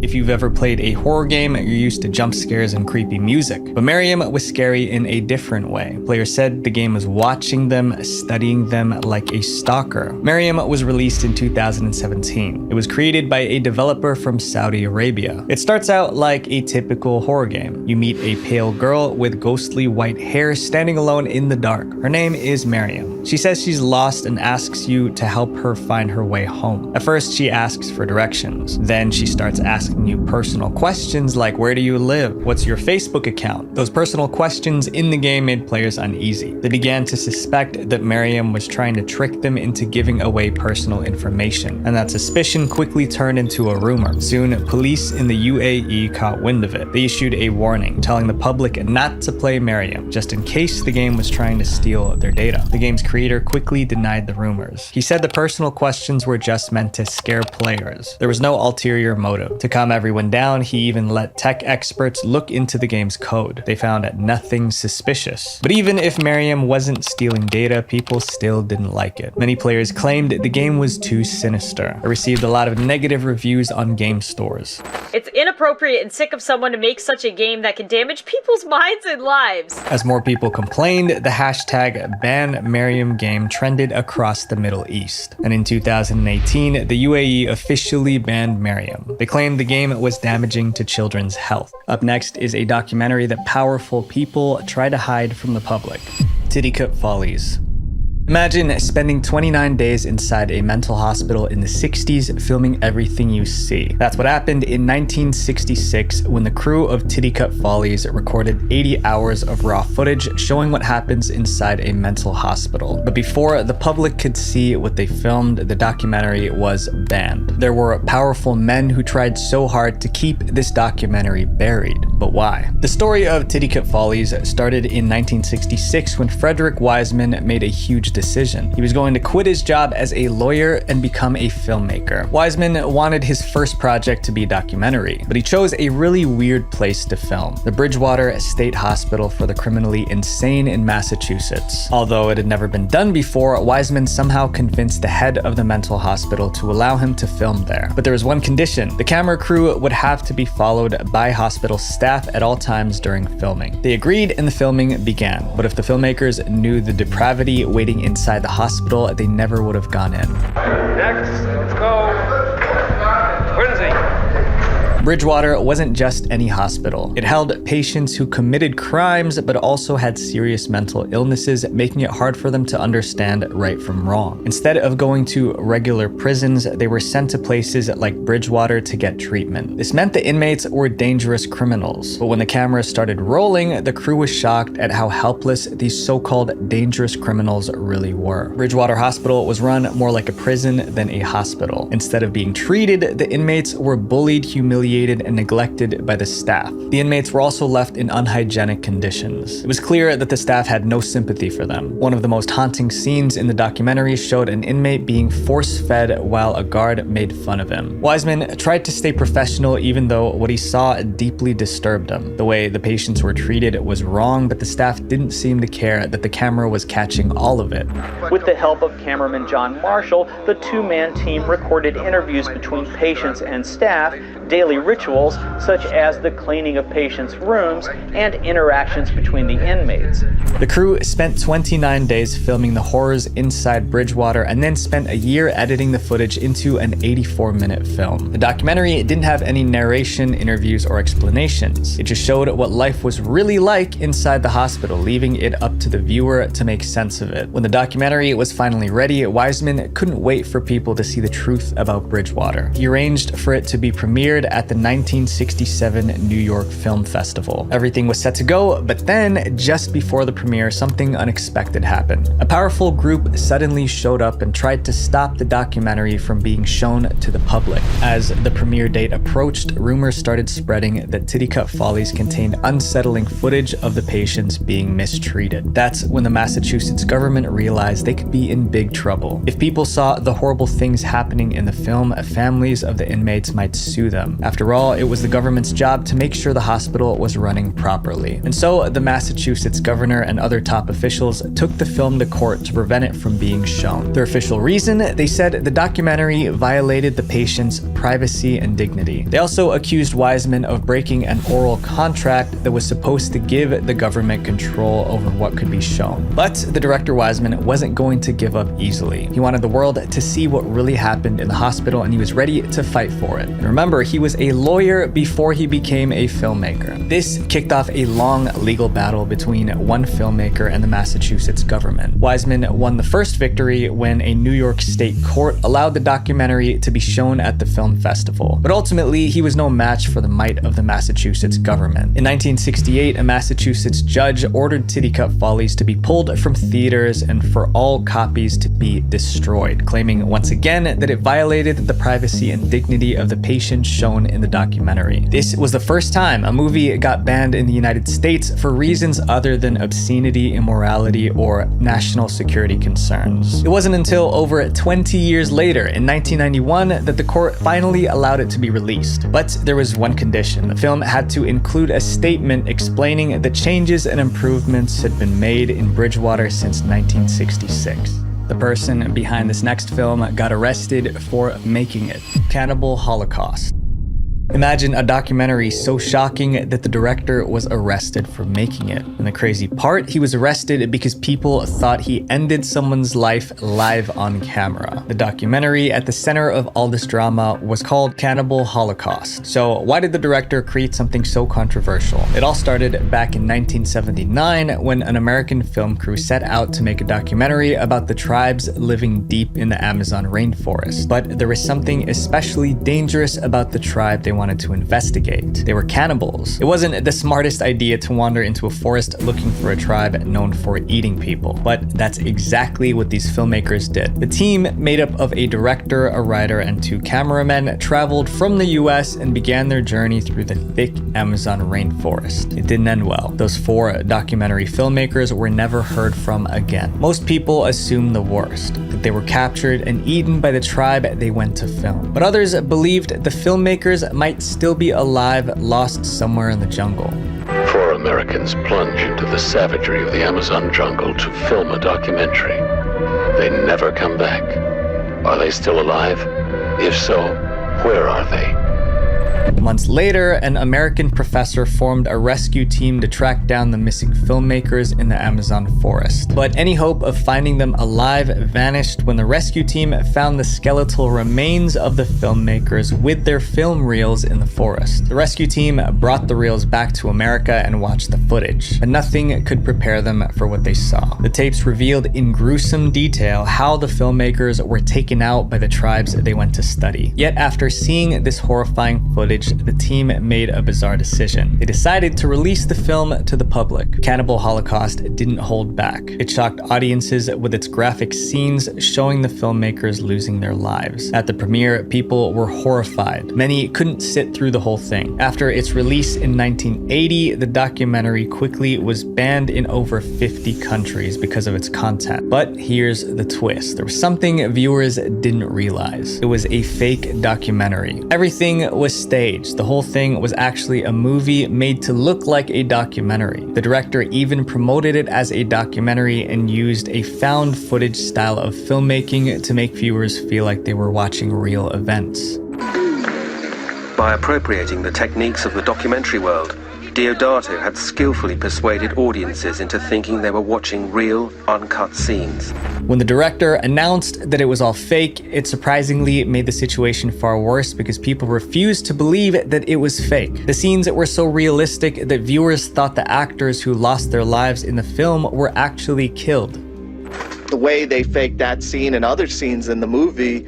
If you've ever played a horror game, you're used to jump scares and creepy music. But Mariam was scary in a different way. Players said the game was watching them, studying them like a stalker. Mariam was released in 2017. It was created by a developer from Saudi Arabia. It starts out like a typical horror game. You meet a pale girl with ghostly white hair standing alone in the dark. Her name is Mariam. She says she's lost and asks you to help her find her way home. At first, she asks for directions. Then she starts asking you personal questions like, where do you live? What's your Facebook account? Those personal questions in the game made players uneasy. They began to suspect that Mariam was trying to trick them into giving away personal information, and that suspicion quickly turned into a rumor. Soon, police in the UAE caught wind of it. They issued a warning, telling the public not to play Mariam, just in case the game was trying to steal their data. The game's creator quickly denied the rumors. He said the personal questions were just meant to scare players. There was no ulterior motive. To calm everyone down, he even let tech experts look into the game's code. They found nothing suspicious. But even if Mariam wasn't stealing data, people still didn't like it. Many players claimed the game was too sinister. It received a lot of negative reviews on game stores. It's inappropriate and sick of someone to make such a game that can damage people's minds and lives. As more people complained, the hashtag #BanMariam trended across the Middle East. And in 2018, the UAE officially banned Mariam. They claimed the game was damaging to children's health. Up next is a documentary that powerful people try to hide from the public. Titicut Follies. Imagine spending 29 days inside a mental hospital in the 60s filming everything you see. That's what happened in 1966 when the crew of Titicut Follies recorded 80 hours of raw footage showing what happens inside a mental hospital. But before the public could see what they filmed, the documentary was banned. There were powerful men who tried so hard to keep this documentary buried. But why? The story of Titicut Follies started in 1966 when Frederick Wiseman made a huge decision. He was going to quit his job as a lawyer and become a filmmaker. Wiseman wanted his first project to be a documentary, but he chose a really weird place to film, the Bridgewater State Hospital for the Criminally Insane in Massachusetts. Although it had never been done before, Wiseman somehow convinced the head of the mental hospital to allow him to film there. But there was one condition: the camera crew would have to be followed by hospital staff at all times during filming. They agreed and the filming began, but if the filmmakers knew the depravity waiting inside the hospital, they never would have gone in. Next, let's go. Quincy. Bridgewater wasn't just any hospital. It held patients who committed crimes but also had serious mental illnesses, making it hard for them to understand right from wrong. Instead of going to regular prisons, they were sent to places like Bridgewater to get treatment. This meant the inmates were dangerous criminals. But when the camera started rolling, the crew was shocked at how helpless these so-called dangerous criminals really were. Bridgewater Hospital was run more like a prison than a hospital. Instead of being treated, the inmates were bullied, humiliated, and neglected by the staff. The inmates were also left in unhygienic conditions. It was clear that the staff had no sympathy for them. One of the most haunting scenes in the documentary showed an inmate being force-fed while a guard made fun of him. Wiseman tried to stay professional even though what he saw deeply disturbed him. The way the patients were treated was wrong, but the staff didn't seem to care that the camera was catching all of it. With the help of cameraman John Marshall, the two-man team recorded interviews between patients and staff, daily rituals such as the cleaning of patients' rooms and interactions between the inmates. The crew spent 29 days filming the horrors inside Bridgewater and then spent a year editing the footage into an 84-minute film. The documentary didn't have any narration, interviews, or explanations. It just showed what life was really like inside the hospital, leaving it up to the viewer to make sense of it. When the documentary was finally ready, Wiseman couldn't wait for people to see the truth about Bridgewater. He arranged for it to be premiered at the 1967 New York Film Festival. Everything was set to go, but then, just before the premiere, something unexpected happened. A powerful group suddenly showed up and tried to stop the documentary from being shown to the public. As the premiere date approached, rumors started spreading that Titicut Follies contained unsettling footage of the patients being mistreated. That's when the Massachusetts government realized they could be in big trouble. If people saw the horrible things happening in the film, families of the inmates might sue them. After all, it was the government's job to make sure the hospital was running properly. And so the Massachusetts governor and other top officials took the film to court to prevent it from being shown. Their official reason? They said the documentary violated the patient's privacy and dignity. They also accused Wiseman of breaking an oral contract that was supposed to give the government control over what could be shown. But the director Wiseman wasn't going to give up easily. He wanted the world to see what really happened in the hospital, and he was ready to fight for it. And remember, he was a lawyer before he became a filmmaker. This kicked off a long legal battle between one filmmaker and the Massachusetts government. Wiseman won the first victory when a New York state court allowed the documentary to be shown at the film festival. But ultimately, he was no match for the might of the Massachusetts government. In 1968, a Massachusetts judge ordered Titicut Follies to be pulled from theaters and for all copies to be destroyed, claiming once again that it violated the privacy and dignity of the patients shown in the documentary. This was the first time a movie got banned in the United States for reasons other than obscenity, immorality, or national security concerns. It wasn't until over 20 years later, in 1991, that the court finally allowed it to be released. But there was one condition. The film had to include a statement explaining the changes and improvements had been made in Bridgewater since 1966. The person behind this next film got arrested for making it. Cannibal Holocaust. Imagine a documentary so shocking that the director was arrested for making it. And the crazy part, he was arrested because people thought he ended someone's life live on camera. The documentary at the center of all this drama was called Cannibal Holocaust. So why did the director create something so controversial? It all started back in 1979 when an American film crew set out to make a documentary about the tribes living deep in the Amazon rainforest. But there was something especially dangerous about the tribe they wanted to investigate. They were cannibals. It wasn't the smartest idea to wander into a forest looking for a tribe known for eating people, but that's exactly what these filmmakers did. The team, made up of a director, a writer, and 2 cameramen, traveled from the US and began their journey through the thick Amazon rainforest. It didn't end well. Those 4 documentary filmmakers were never heard from again. Most people assumed the worst, that they were captured and eaten by the tribe they went to film. But others believed the filmmakers might still be alive, lost somewhere in the jungle. 4 Americans plunge into the savagery of the Amazon jungle to film a documentary. They never come back. Are they still alive? If so, where are they? Months later, an American professor formed a rescue team to track down the missing filmmakers in the Amazon forest. But any hope of finding them alive vanished when the rescue team found the skeletal remains of the filmmakers with their film reels in the forest. The rescue team brought the reels back to America and watched the footage, but nothing could prepare them for what they saw. The tapes revealed in gruesome detail how the filmmakers were taken out by the tribes they went to study. Yet after seeing this horrifying footage, the team made a bizarre decision. They decided to release the film to the public. Cannibal Holocaust didn't hold back. It shocked audiences with its graphic scenes showing the filmmakers losing their lives. At the premiere, people were horrified. Many couldn't sit through the whole thing. After its release in 1980, the documentary quickly was banned in over 50 countries because of its content. But here's the twist. There was something viewers didn't realize. It was a fake documentary. Everything was staged. The whole thing was actually a movie made to look like a documentary. The director even promoted it as a documentary and used a found footage style of filmmaking to make viewers feel like they were watching real events. By appropriating the techniques of the documentary world, Deodato had skillfully persuaded audiences into thinking they were watching real, uncut scenes. When the director announced that it was all fake, it surprisingly made the situation far worse because people refused to believe that it was fake. The scenes were so realistic that viewers thought the actors who lost their lives in the film were actually killed. The way they faked that scene and other scenes in the movie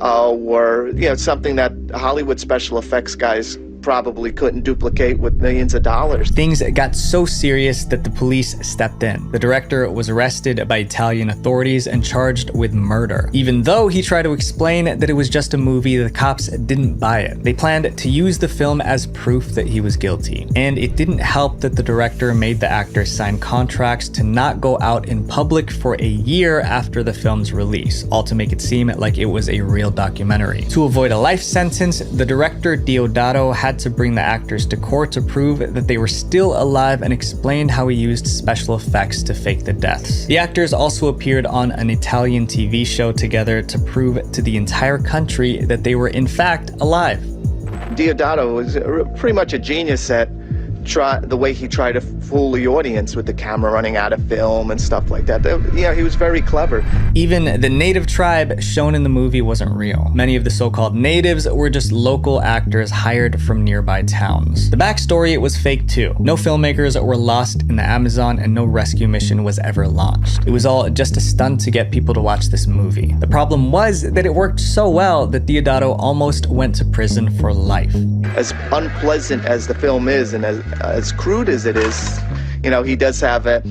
were, something that Hollywood special effects guys probably couldn't duplicate with millions of dollars. Things got so serious that the police stepped in. The director was arrested by Italian authorities and charged with murder. Even though he tried to explain that it was just a movie, the cops didn't buy it. They planned to use the film as proof that he was guilty. And it didn't help that the director made the actors sign contracts to not go out in public for a year after the film's release, all to make it seem like it was a real documentary. To avoid a life sentence, the director Deodato had to bring the actors to court to prove that they were still alive and explained how he used special effects to fake the deaths. The actors also appeared on an Italian TV show together to prove to the entire country that they were in fact alive. Deodato was pretty much a genius at the way he tried to fool the audience with the camera running out of film and stuff like that. He was very clever. Even the native tribe shown in the movie wasn't real. Many of the so-called natives were just local actors hired from nearby towns. The backstory was fake too. No filmmakers were lost in the Amazon and no rescue mission was ever launched. It was all just a stunt to get people to watch this movie. The problem was that it worked so well that Deodato almost went to prison for life. As unpleasant as the film is and as crude as it is, he does have a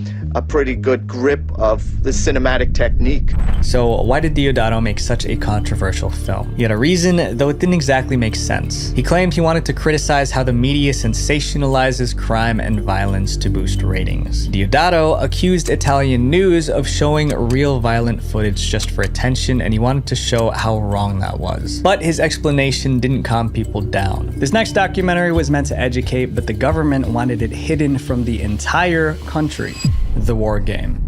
pretty good grip of the cinematic technique. So why did Deodato make such a controversial film? He had a reason, though it didn't exactly make sense. He claimed he wanted to criticize how the media sensationalizes crime and violence to boost ratings. Deodato accused Italian news of showing real violent footage just for attention, and he wanted to show how wrong that was. But his explanation didn't calm people down. This next documentary was meant to educate, but the government wanted it hidden from the entire country. The War Game.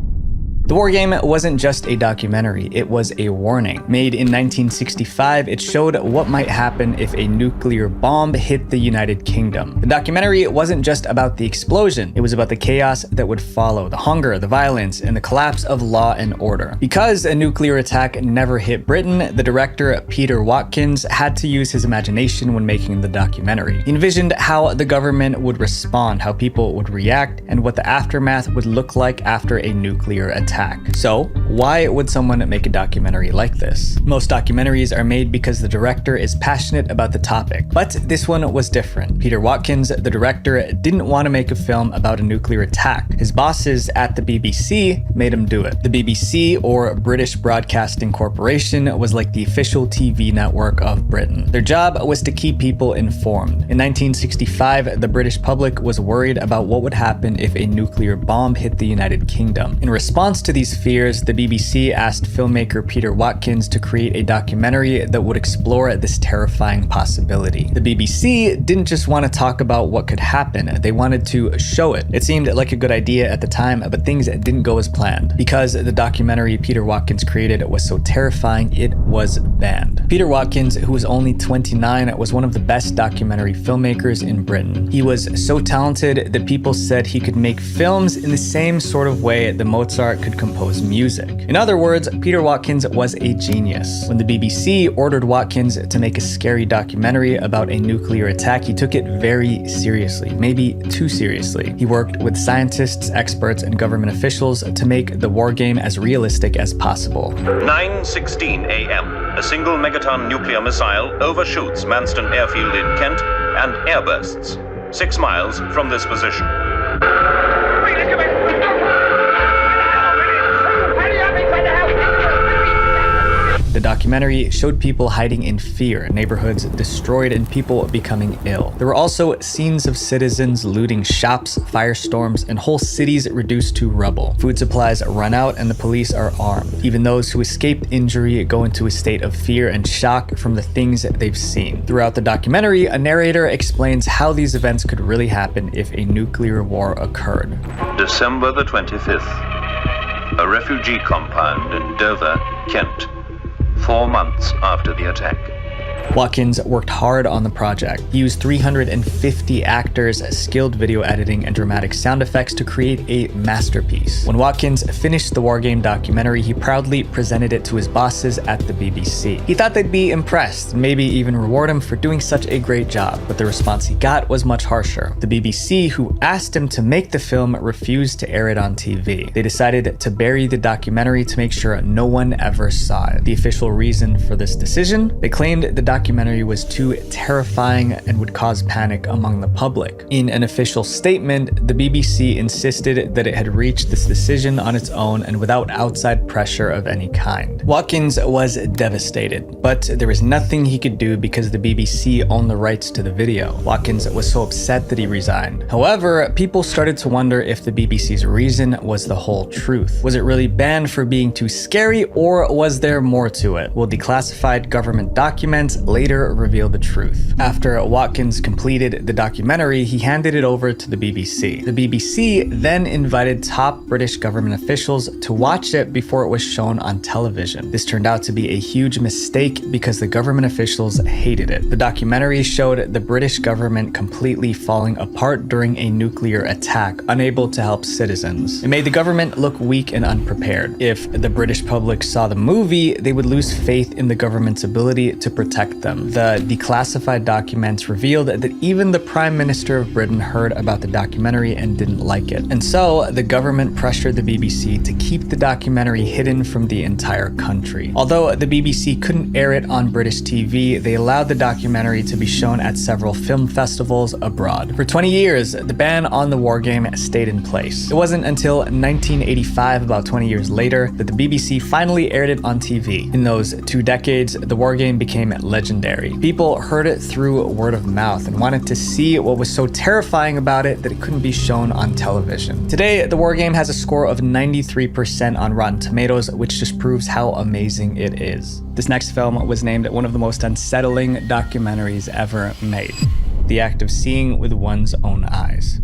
The War Game wasn't just a documentary, it was a warning. Made in 1965, it showed what might happen if a nuclear bomb hit the United Kingdom. The documentary wasn't just about the explosion, it was about the chaos that would follow, the hunger, the violence, and the collapse of law and order. Because a nuclear attack never hit Britain, the director Peter Watkins had to use his imagination when making the documentary. He envisioned how the government would respond, how people would react, and what the aftermath would look like after a nuclear attack. So, why would someone make a documentary like this? Most documentaries are made because the director is passionate about the topic, but this one was different. Peter Watkins, the director, didn't want to make a film about a nuclear attack. His bosses at the BBC made him do it. The BBC, or British Broadcasting Corporation, was like the official TV network of Britain. Their job was to keep people informed. In 1965, the British public was worried about what would happen if a nuclear bomb hit the United Kingdom. In response to these fears, the BBC asked filmmaker Peter Watkins to create a documentary that would explore this terrifying possibility. The BBC didn't just want to talk about what could happen, they wanted to show it. It seemed like a good idea at the time, but things didn't go as planned. Because the documentary Peter Watkins created was so terrifying, it was banned. Peter Watkins, who was only 29, was one of the best documentary filmmakers in Britain. He was so talented that people said he could make films in the same sort of way that Mozart could compose music. In other words, Peter Watkins was a genius. When the BBC ordered Watkins to make a scary documentary about a nuclear attack, he took it very seriously, maybe too seriously. He worked with scientists, experts, and government officials to make the war game as realistic as possible. 9:16 a.m. A single megaton nuclear missile overshoots Manston Airfield in Kent and airbursts 6 miles from this position. The documentary showed people hiding in fear, neighborhoods destroyed, and people becoming ill. There were also scenes of citizens looting shops, firestorms, and whole cities reduced to rubble. Food supplies run out and the police are armed. Even those who escaped injury go into a state of fear and shock from the things they've seen. Throughout the documentary, a narrator explains how these events could really happen if a nuclear war occurred. December the 25th. A refugee compound in Dover, Kent. 4 months after the attack. Watkins worked hard on the project. He used 350 actors, skilled video editing, and dramatic sound effects to create a masterpiece. When Watkins finished the war game documentary, he proudly presented it to his bosses at the BBC. He thought they'd be impressed, maybe even reward him for doing such a great job, but the response he got was much harsher. The BBC, who asked him to make the film, refused to air it on TV. They decided to bury the documentary to make sure no one ever saw it. The official reason for this decision? They claimed the documentary was too terrifying and would cause panic among the public. In an official statement, the BBC insisted that it had reached this decision on its own and without outside pressure of any kind. Watkins was devastated, but there was nothing he could do because the BBC owned the rights to the video. Watkins was so upset that he resigned. However, people started to wonder if the BBC's reason was the whole truth. Was it really banned for being too scary, or was there more to it? Well, declassified government documents later reveal the truth. After Watkins completed the documentary, he handed it over to the BBC. The BBC then invited top British government officials to watch it before it was shown on television. This turned out to be a huge mistake because the government officials hated it. The documentary showed the British government completely falling apart during a nuclear attack, unable to help citizens. It made the government look weak and unprepared. If the British public saw the movie, they would lose faith in the government's ability to protect them. The declassified documents revealed that even the Prime Minister of Britain heard about the documentary and didn't like it. And so, the government pressured the BBC to keep the documentary hidden from the entire country. Although the BBC couldn't air it on British TV, they allowed the documentary to be shown at several film festivals abroad. For 20 years, the ban on the war game stayed in place. It wasn't until 1985, about 20 years later, that the BBC finally aired it on TV. In those 2 decades, the war game became legendary. People heard it through word of mouth and wanted to see what was so terrifying about it that it couldn't be shown on television. Today, the war game has a score of 93% on Rotten Tomatoes, which just proves how amazing it is. This next film was named one of the most unsettling documentaries ever made. The act of seeing with one's own eyes.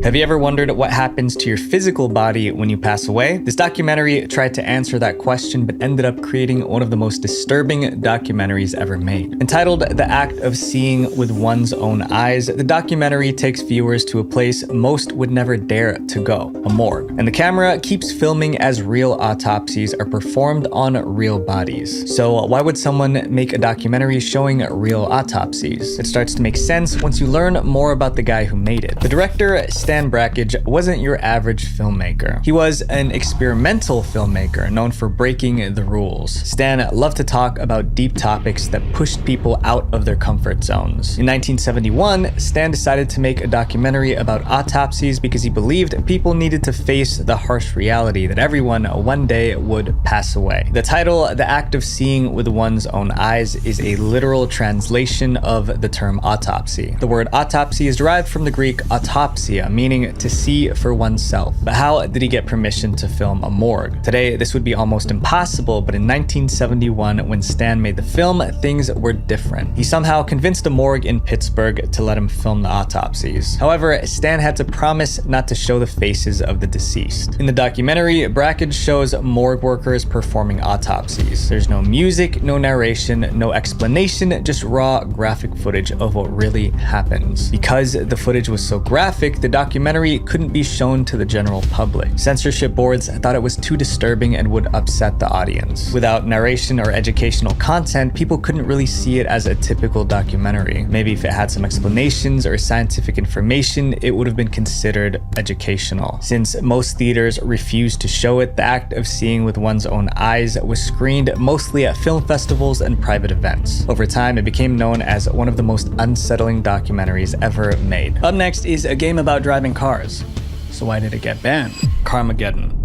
Have you ever wondered what happens to your physical body when you pass away? This documentary tried to answer that question, but ended up creating one of the most disturbing documentaries ever made. Entitled The Act of Seeing with One's Own Eyes, the documentary takes viewers to a place most would never dare to go, a morgue. And the camera keeps filming as real autopsies are performed on real bodies. So why would someone make a documentary showing real autopsies? It starts to make sense once you learn more about the guy who made it. The director, Stan Brakhage, wasn't your average filmmaker. He was an experimental filmmaker known for breaking the rules. Stan loved to talk about deep topics that pushed people out of their comfort zones. In 1971, Stan decided to make a documentary about autopsies because he believed people needed to face the harsh reality that everyone one day would pass away. The title, The Act of Seeing with One's Own Eyes, is a literal translation of the term autopsy. The word autopsy is derived from the Greek autopsia, meaning to see for oneself. But how did he get permission to film a morgue? Today, this would be almost impossible, but in 1971, when Stan made the film, things were different. He somehow convinced a morgue in Pittsburgh to let him film the autopsies. However, Stan had to promise not to show the faces of the deceased. In the documentary, Brakhage shows morgue workers performing autopsies. There's no music, no narration, no explanation, just raw graphic footage of what really happens. Because the footage was so graphic, the documentary couldn't be shown to the general public. Censorship boards thought it was too disturbing and would upset the audience. Without narration or educational content, people couldn't really see it as a typical documentary. Maybe if it had some explanations or scientific information, it would have been considered educational. Since most theaters refused to show it, The Act of Seeing with One's Own Eyes was screened mostly at film festivals and private events. Over time, it became known as one of the most unsettling documentaries ever made. Up next is a game about driving cars. So why did it get banned? Carmageddon.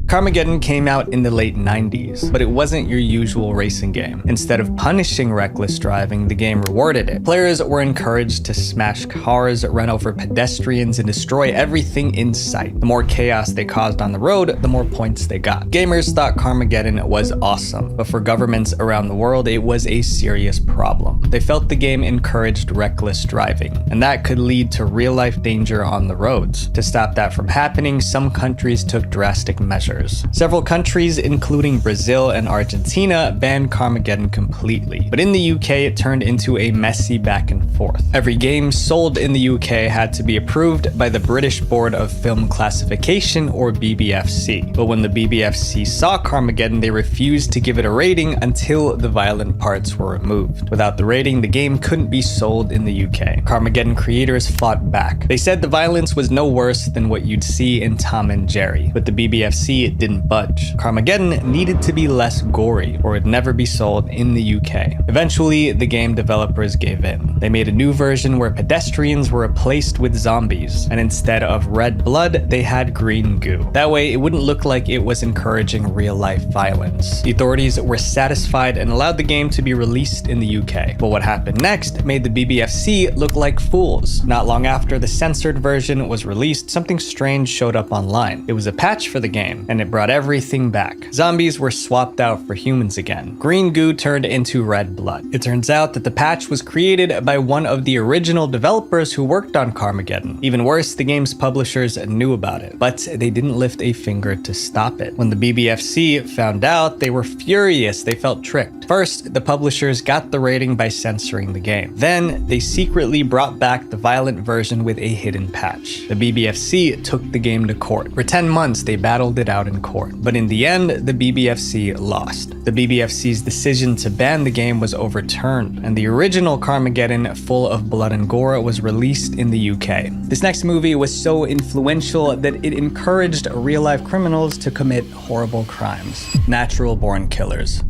Carmageddon came out in the late 90s, but it wasn't your usual racing game. Instead of punishing reckless driving, the game rewarded it. Players were encouraged to smash cars, run over pedestrians, and destroy everything in sight. The more chaos they caused on the road, the more points they got. Gamers thought Carmageddon was awesome, but for governments around the world, it was a serious problem. They felt the game encouraged reckless driving, and that could lead to real-life danger on the roads. To stop that from happening, some countries took drastic measures. years. Several countries, including Brazil and Argentina, banned Carmageddon completely, but in the UK it turned into a messy back and forth. Every game sold in the UK had to be approved by the British Board of Film Classification, or BBFC, but when the BBFC saw Carmageddon, they refused to give it a rating until the violent parts were removed. Without the rating, the game couldn't be sold in the UK. Carmageddon creators fought back. They said the violence was no worse than what you'd see in Tom and Jerry, but the BBFC didn't budge. Carmageddon needed to be less gory, or it'd never be sold in the UK. Eventually, the game developers gave in. They made a new version where pedestrians were replaced with zombies, and instead of red blood, they had green goo. That way, it wouldn't look like it was encouraging real-life violence. The authorities were satisfied and allowed the game to be released in the UK. But what happened next made the BBFC look like fools. Not long after the censored version was released, something strange showed up online. It was a patch for the game, and it brought everything back. Zombies were swapped out for humans again. Green goo turned into red blood. It turns out that the patch was created by one of the original developers who worked on Carmageddon. Even worse, the game's publishers knew about it, but they didn't lift a finger to stop it. When the BBFC found out, they were furious. They felt tricked. First, the publishers got the rating by censoring the game. Then, they secretly brought back the violent version with a hidden patch. The BBFC took the game to court. For 10 months, they battled it out in court. But in the end, the BBFC lost. The BBFC's decision to ban the game was overturned, and the original Carmageddon, full of blood and gore, was released in the UK. This next movie was so influential that it encouraged real-life criminals to commit horrible crimes. Natural Born Killers.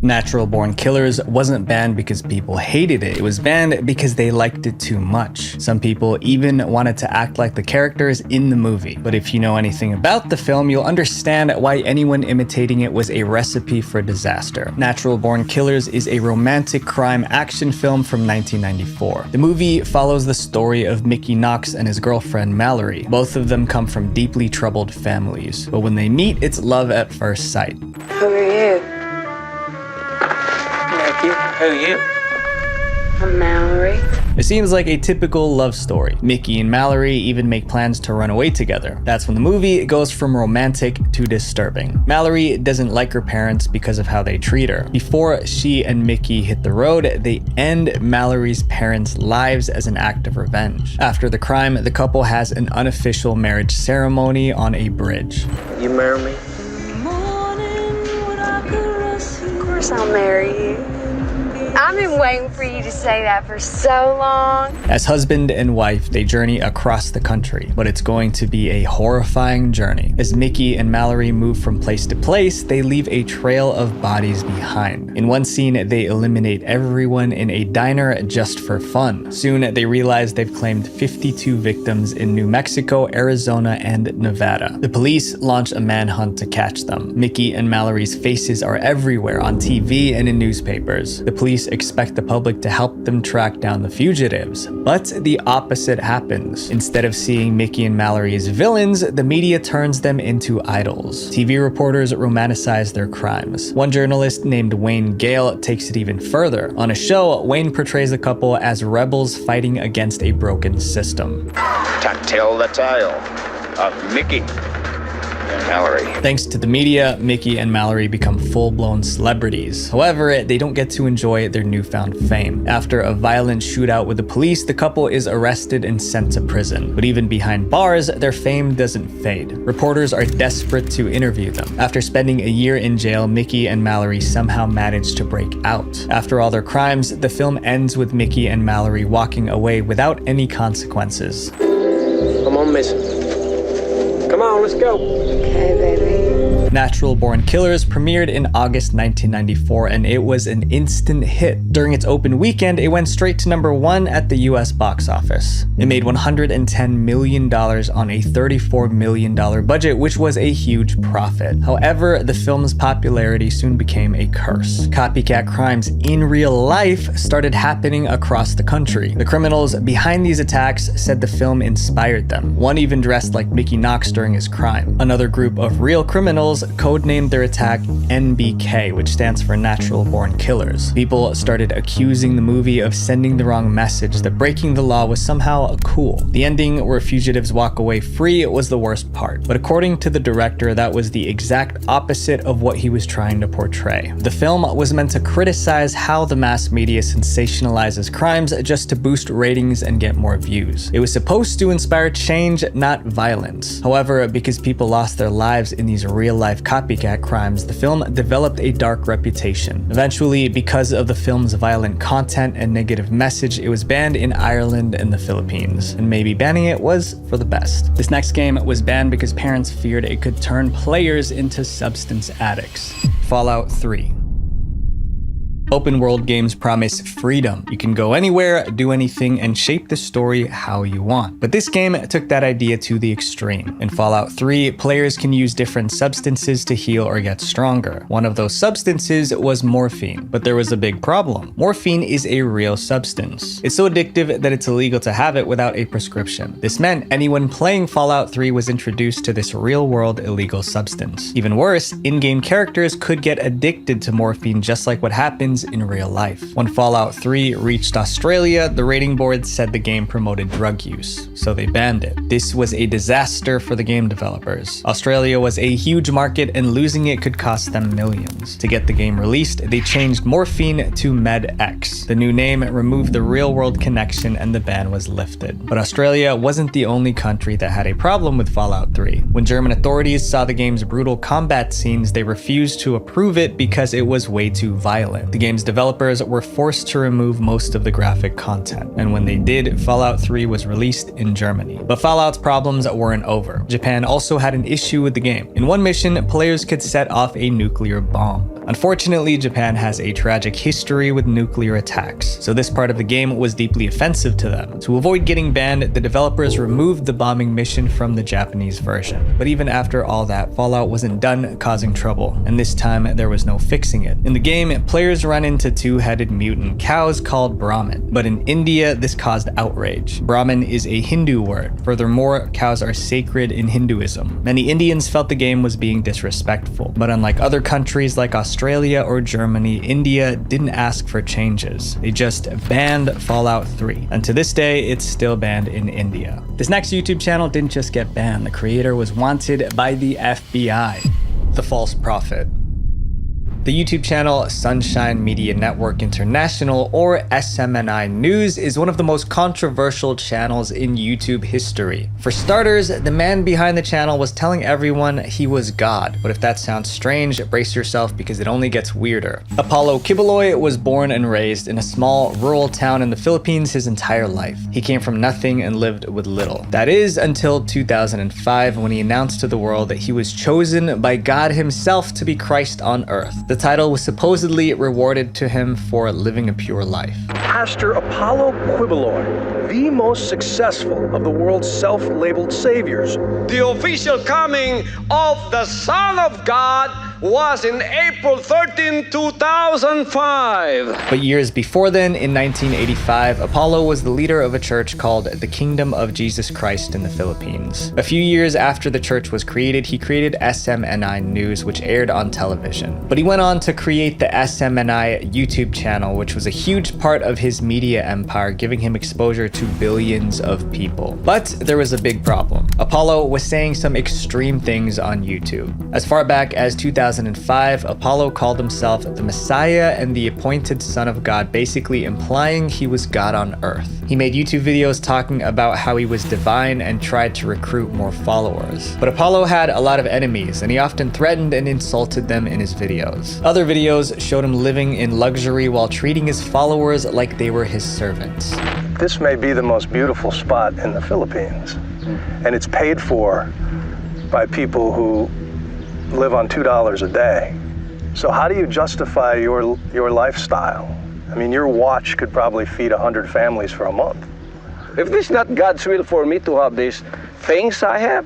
Natural Born Killers wasn't banned because people hated it. It was banned because they liked it too much. Some people even wanted to act like the characters in the movie. But if you know anything about the film, you'll understand why anyone imitating it was a recipe for disaster. Natural Born Killers is a romantic crime action film from 1994. The movie follows the story of Mickey Knox and his girlfriend Mallory. Both of them come from deeply troubled families. But when they meet, it's love at first sight. Who are you? Who are you? I'm Mallory. It seems like a typical love story. Mickey and Mallory even make plans to run away together. That's when the movie goes from romantic to disturbing. Mallory doesn't like her parents because of how they treat her. Before she and Mickey hit the road, they end Mallory's parents' lives as an act of revenge. After the crime, the couple has an unofficial marriage ceremony on a bridge. You marry me? Of course I'll marry you. I've been waiting for you to say that for so long. As husband and wife, they journey across the country, but it's going to be a horrifying journey. As Mickey and Mallory move from place to place, they leave a trail of bodies behind. In one scene, they eliminate everyone in a diner just for fun. Soon, they realize they've claimed 52 victims in New Mexico, Arizona, and Nevada. The police launch a manhunt to catch them. Mickey and Mallory's faces are everywhere on TV and in newspapers. The police expect the public to help them track down the fugitives. But the opposite happens. Instead of seeing Mickey and Mallory as villains, the media turns them into idols. TV reporters romanticize their crimes. One journalist named Wayne Gale takes it even further. On a show, Wayne portrays the couple as rebels fighting against a broken system. Tell the tale of Mickey and Mallory. Thanks to the media, Mickey and Mallory become full-blown celebrities. However, they don't get to enjoy their newfound fame. After a violent shootout with the police, the couple is arrested and sent to prison. But even behind bars, their fame doesn't fade. Reporters are desperate to interview them. After spending a year in jail, Mickey and Mallory somehow manage to break out. After all their crimes, the film ends with Mickey and Mallory walking away without any consequences. I'm on mission. Come on, let's go. Okay, baby. Natural Born Killers premiered in August 1994, and it was an instant hit. During its open weekend, it went straight to #1 at the US box office. It made $110 million on a $34 million budget, which was a huge profit. However, the film's popularity soon became a curse. Copycat crimes in real life started happening across the country. The criminals behind these attacks said the film inspired them. One even dressed like Mickey Knox during his crime. Another group of real criminals codenamed their attack NBK, which stands for Natural Born Killers. People started accusing the movie of sending the wrong message, that breaking the law was somehow cool. The ending where fugitives walk away free was the worst part, but according to the director, that was the exact opposite of what he was trying to portray. The film was meant to criticize how the mass media sensationalizes crimes just to boost ratings and get more views. It was supposed to inspire change, not violence. However, because people lost their lives in these real-life copycat crimes, the film developed a dark reputation. Eventually, because of the film's violent content and negative message, it was banned in Ireland and the Philippines, and maybe banning it was for the best. This next game was banned because parents feared it could turn players into substance addicts. Fallout 3. Open world games promise freedom. You can go anywhere, do anything, and shape the story how you want. But this game took that idea to the extreme. In Fallout 3, players can use different substances to heal or get stronger. One of those substances was morphine, but there was a big problem. Morphine is a real substance. It's so addictive that it's illegal to have it without a prescription. This meant anyone playing Fallout 3 was introduced to this real-world illegal substance. Even worse, in-game characters could get addicted to morphine just like what happens in real life. When Fallout 3 reached Australia, the rating board said the game promoted drug use, so they banned it. This was a disaster for the game developers. Australia was a huge market and losing it could cost them millions. To get the game released, they changed morphine to Med-X. The new name removed the real-world connection and the ban was lifted. But Australia wasn't the only country that had a problem with Fallout 3. When German authorities saw the game's brutal combat scenes, they refused to approve it because it was way too violent. The game's developers were forced to remove most of the graphic content, and when they did, Fallout 3 was released in Germany. But Fallout's problems weren't over. Japan also had an issue with the game. In one mission, players could set off a nuclear bomb. Unfortunately, Japan has a tragic history with nuclear attacks, so this part of the game was deeply offensive to them. To avoid getting banned, the developers removed the bombing mission from the Japanese version. But even after all that, Fallout wasn't done causing trouble, and this time there was no fixing it. In the game, players run into two-headed mutant cows called Brahmin, but in India, this caused outrage. Brahmin is a Hindu word. Furthermore, cows are sacred in Hinduism. Many Indians felt the game was being disrespectful, but unlike other countries like Australia or Germany, India didn't ask for changes. They just banned Fallout 3, and to this day, it's still banned in India. This next YouTube channel didn't just get banned, the creator was wanted by the FBI. The False Prophet. The YouTube channel Sunshine Media Network International, or SMNI News, is one of the most controversial channels in YouTube history. For starters, the man behind the channel was telling everyone he was God, but if that sounds strange, brace yourself because it only gets weirder. Apollo Kibuloy was born and raised in a small rural town in the Philippines his entire life. He came from nothing and lived with little. That is until 2005 when he announced to the world that he was chosen by God himself to be Christ on earth. The title was supposedly rewarded to him for living a pure life. Pastor Apollo Kibuloy, the most successful of the world's self-labeled saviors. The official coming of the Son of God was in April 13, 2005. But years before then, in 1985, Apollo was the leader of a church called the Kingdom of Jesus Christ in the Philippines. A few years after the church was created, he created SMNI News, which aired on television. But he went on to create the SMNI YouTube channel, which was a huge part of his media empire, giving him exposure to billions of people. But there was a big problem. Apollo was saying some extreme things on YouTube. As far back as 2005, Apollo called himself the Messiah and the appointed Son of God, basically implying he was God on earth. He made YouTube videos talking about how he was divine and tried to recruit more followers. But Apollo had a lot of enemies, and he often threatened and insulted them in his videos. Other videos showed him living in luxury while treating his followers like they were his servants. This may be the most beautiful spot in the Philippines, and it's paid for by people who live on $2 a day. So how do you justify your lifestyle? I mean, your watch could probably feed 100 families for a month. If this is not God's will for me to have these things I have,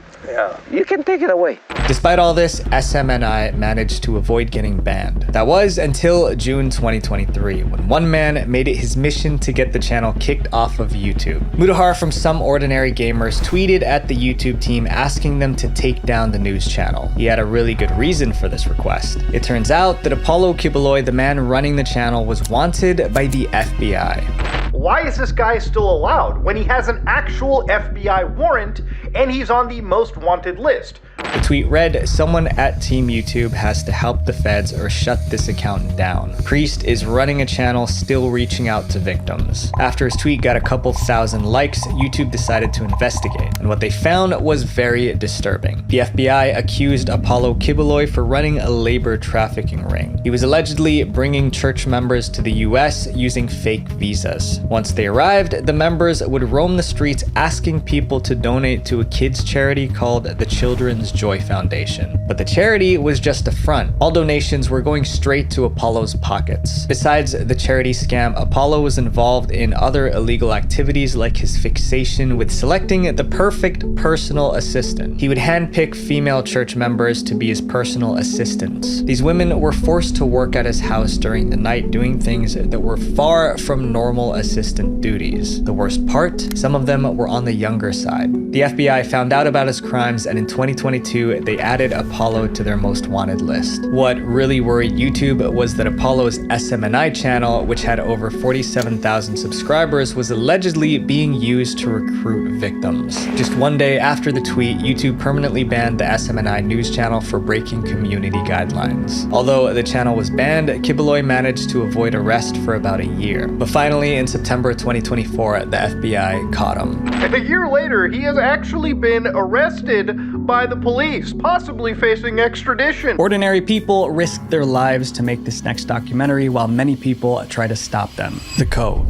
you can take it away. Despite all this, SMNI managed to avoid getting banned. That was until June 2023, when one man made it his mission to get the channel kicked off of YouTube. Mudahar from Some Ordinary Gamers tweeted at the YouTube team asking them to take down the news channel. He had a really good reason for this request. It turns out that Apollo Kiboloi, the man running the channel, was wanted by the FBI. Why is this guy still allowed when he has an actual FBI warrant and he's on the most wanted list? The tweet read, "Someone at Team YouTube has to help the feds or shut this account down. Priest is running a channel still reaching out to victims." After his tweet got a couple thousand likes, YouTube decided to investigate, and what they found was very disturbing. The FBI accused Apollo Kiboloi for running a labor trafficking ring. He was allegedly bringing church members to the US using fake visas. Once they arrived, the members would roam the streets asking people to donate to a kids charity called the Children's Joy Foundation. But the charity was just a front. All donations were going straight to Apollo's pockets. Besides the charity scam, Apollo was involved in other illegal activities like his fixation with selecting the perfect personal assistant. He would handpick female church members to be his personal assistants. These women were forced to work at his house during the night doing things that were far from normal assistant duties. The worst part, some of them were on the younger side. The FBI found out about his crimes, and in 2022, they added Apollo to their most wanted list. What really worried YouTube was that Apollo's SMNI channel, which had over 47,000 subscribers, was allegedly being used to recruit victims. Just one day after the tweet, YouTube permanently banned the SMNI news channel for breaking community guidelines. Although the channel was banned, Kiboloi managed to avoid arrest for about a year. But finally, in September 2024, the FBI caught him. And a year later, he has actually been arrested by the police, possibly facing extradition. Ordinary people risked their lives to make this next documentary, while many people try to stop them. The Cove.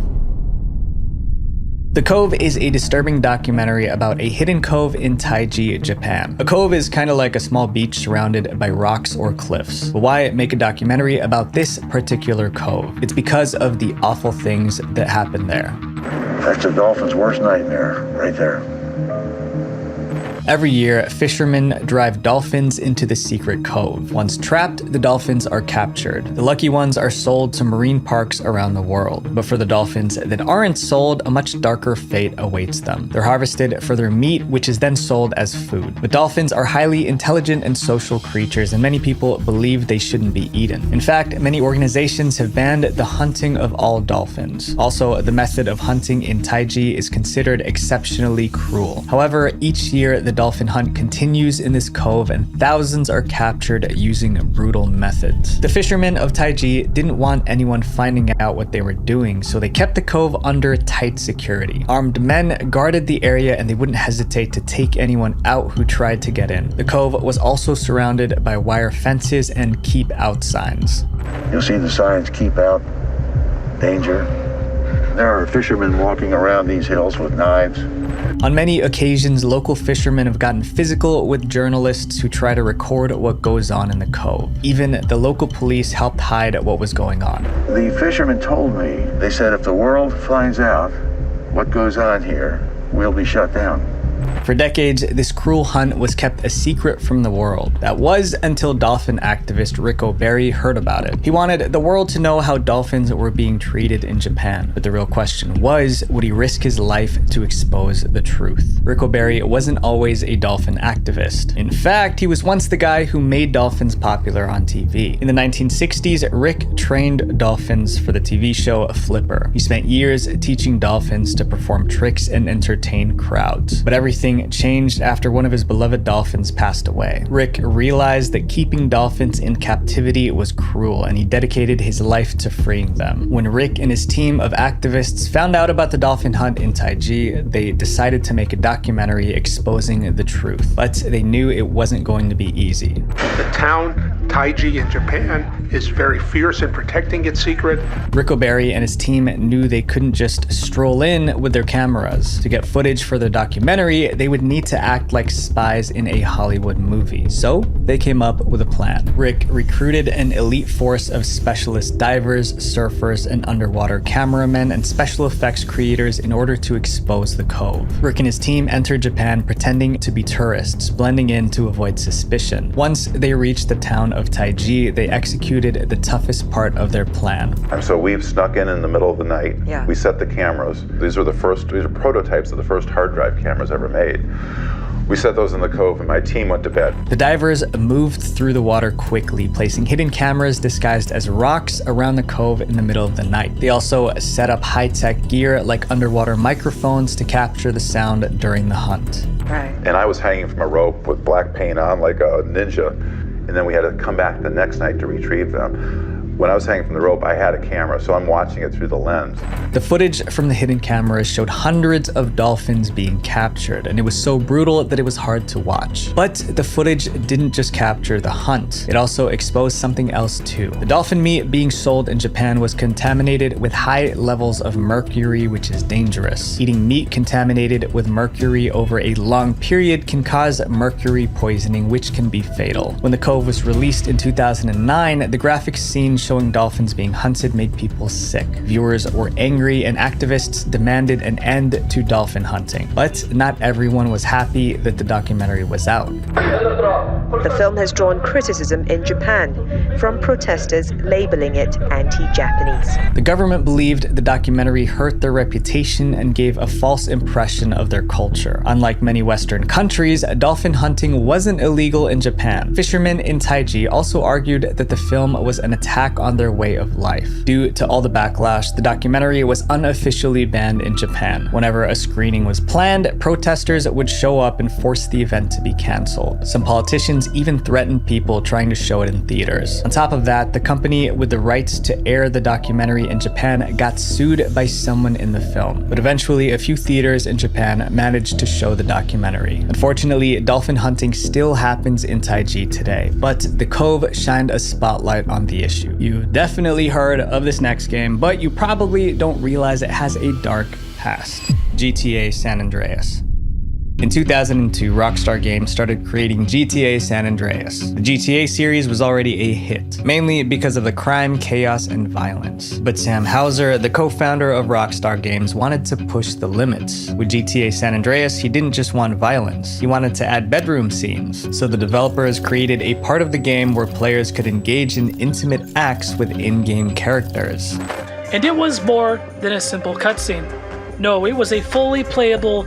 The Cove is a disturbing documentary about a hidden cove in Taiji, Japan. A cove is kind of like a small beach surrounded by rocks or cliffs. But why make a documentary about this particular cove? It's because of the awful things that happen there. That's a dolphin's worst nightmare, right there. Every year, fishermen drive dolphins into the secret cove. Once trapped, the dolphins are captured. The lucky ones are sold to marine parks around the world. But for the dolphins that aren't sold, a much darker fate awaits them. They're harvested for their meat, which is then sold as food. But dolphins are highly intelligent and social creatures, and many people believe they shouldn't be eaten. In fact, many organizations have banned the hunting of all dolphins. Also, the method of hunting in Taiji is considered exceptionally cruel. However, each year, the dolphin hunt continues in this cove, and thousands are captured using brutal methods. The fishermen of Taiji didn't want anyone finding out what they were doing, so they kept the cove under tight security. Armed men guarded the area, and they wouldn't hesitate to take anyone out who tried to get in. The cove was also surrounded by wire fences and keep out signs. You'll see the signs, keep out, danger. There are fishermen walking around these hills with knives. On many occasions, local fishermen have gotten physical with journalists who try to record what goes on in the cove. Even the local police helped hide what was going on. The fishermen told me, they said if the world finds out what goes on here, we'll be shut down. For decades, this cruel hunt was kept a secret from the world. That was until dolphin activist Rick O'Barry heard about it. He wanted the world to know how dolphins were being treated in Japan. But the real question was, would he risk his life to expose the truth? Rick O'Barry wasn't always a dolphin activist. In fact, he was once the guy who made dolphins popular on TV. In the 1960s, Rick trained dolphins for the TV show Flipper. He spent years teaching dolphins to perform tricks and entertain crowds. But everything changed after one of his beloved dolphins passed away. Rick realized that keeping dolphins in captivity was cruel, and he dedicated his life to freeing them. When Rick and his team of activists found out about the dolphin hunt in Taiji, they decided to make a documentary exposing the truth. But they knew it wasn't going to be easy. The town, Taiji in Japan, is very fierce in protecting its secret. Rick O'Barry and his team knew they couldn't just stroll in with their cameras. To get footage for their documentary, they would need to act like spies in a Hollywood movie. So they came up with a plan. Rick recruited an elite force of specialist divers, surfers, and underwater cameramen and special effects creators in order to expose the cove. Rick and his team entered Japan pretending to be tourists, blending in to avoid suspicion. Once they reached the town of Taiji, they executed the toughest part of their plan. And so we've snuck in the middle of the night. Yeah. We set the cameras. These are prototypes of the first hard drive cameras ever made. We set those in the cove and my team went to bed. The divers moved through the water quickly, placing hidden cameras disguised as rocks around the cove in the middle of the night. They also set up high-tech gear like underwater microphones to capture the sound during the hunt. Right. And I was hanging from a rope with black paint on like a ninja. And then we had to come back the next night to retrieve them. When I was hanging from the rope, I had a camera, so I'm watching it through the lens. The footage from the hidden cameras showed hundreds of dolphins being captured, and it was so brutal that it was hard to watch. But the footage didn't just capture the hunt. It also exposed something else too. The dolphin meat being sold in Japan was contaminated with high levels of mercury, which is dangerous. Eating meat contaminated with mercury over a long period can cause mercury poisoning, which can be fatal. When the cove was released in 2009, the graphic scene showing dolphins being hunted made people sick. Viewers were angry and activists demanded an end to dolphin hunting. But not everyone was happy that the documentary was out. The film has drawn criticism in Japan from protesters labeling it anti-Japanese. The government believed the documentary hurt their reputation and gave a false impression of their culture. Unlike many Western countries, dolphin hunting wasn't illegal in Japan. Fishermen in Taiji also argued that the film was an attack on their way of life. Due to all the backlash, the documentary was unofficially banned in Japan. Whenever a screening was planned, protesters would show up and force the event to be cancelled. Some politicians even threatened people trying to show it in theaters. On top of that, the company with the rights to air the documentary in Japan got sued by someone in the film. But eventually, a few theaters in Japan managed to show the documentary. Unfortunately, dolphin hunting still happens in Taiji today, but the Cove shined a spotlight on the issue. You've definitely heard of this next game, but you probably don't realize it has a dark past. GTA San Andreas. In 2002, Rockstar Games started creating GTA San Andreas. The GTA series was already a hit, mainly because of the crime, chaos, and violence. But Sam Houser, the co-founder of Rockstar Games, wanted to push the limits. With GTA San Andreas, he didn't just want violence, he wanted to add bedroom scenes. So the developers created a part of the game where players could engage in intimate acts with in-game characters. And it was more than a simple cutscene. No, it was a fully playable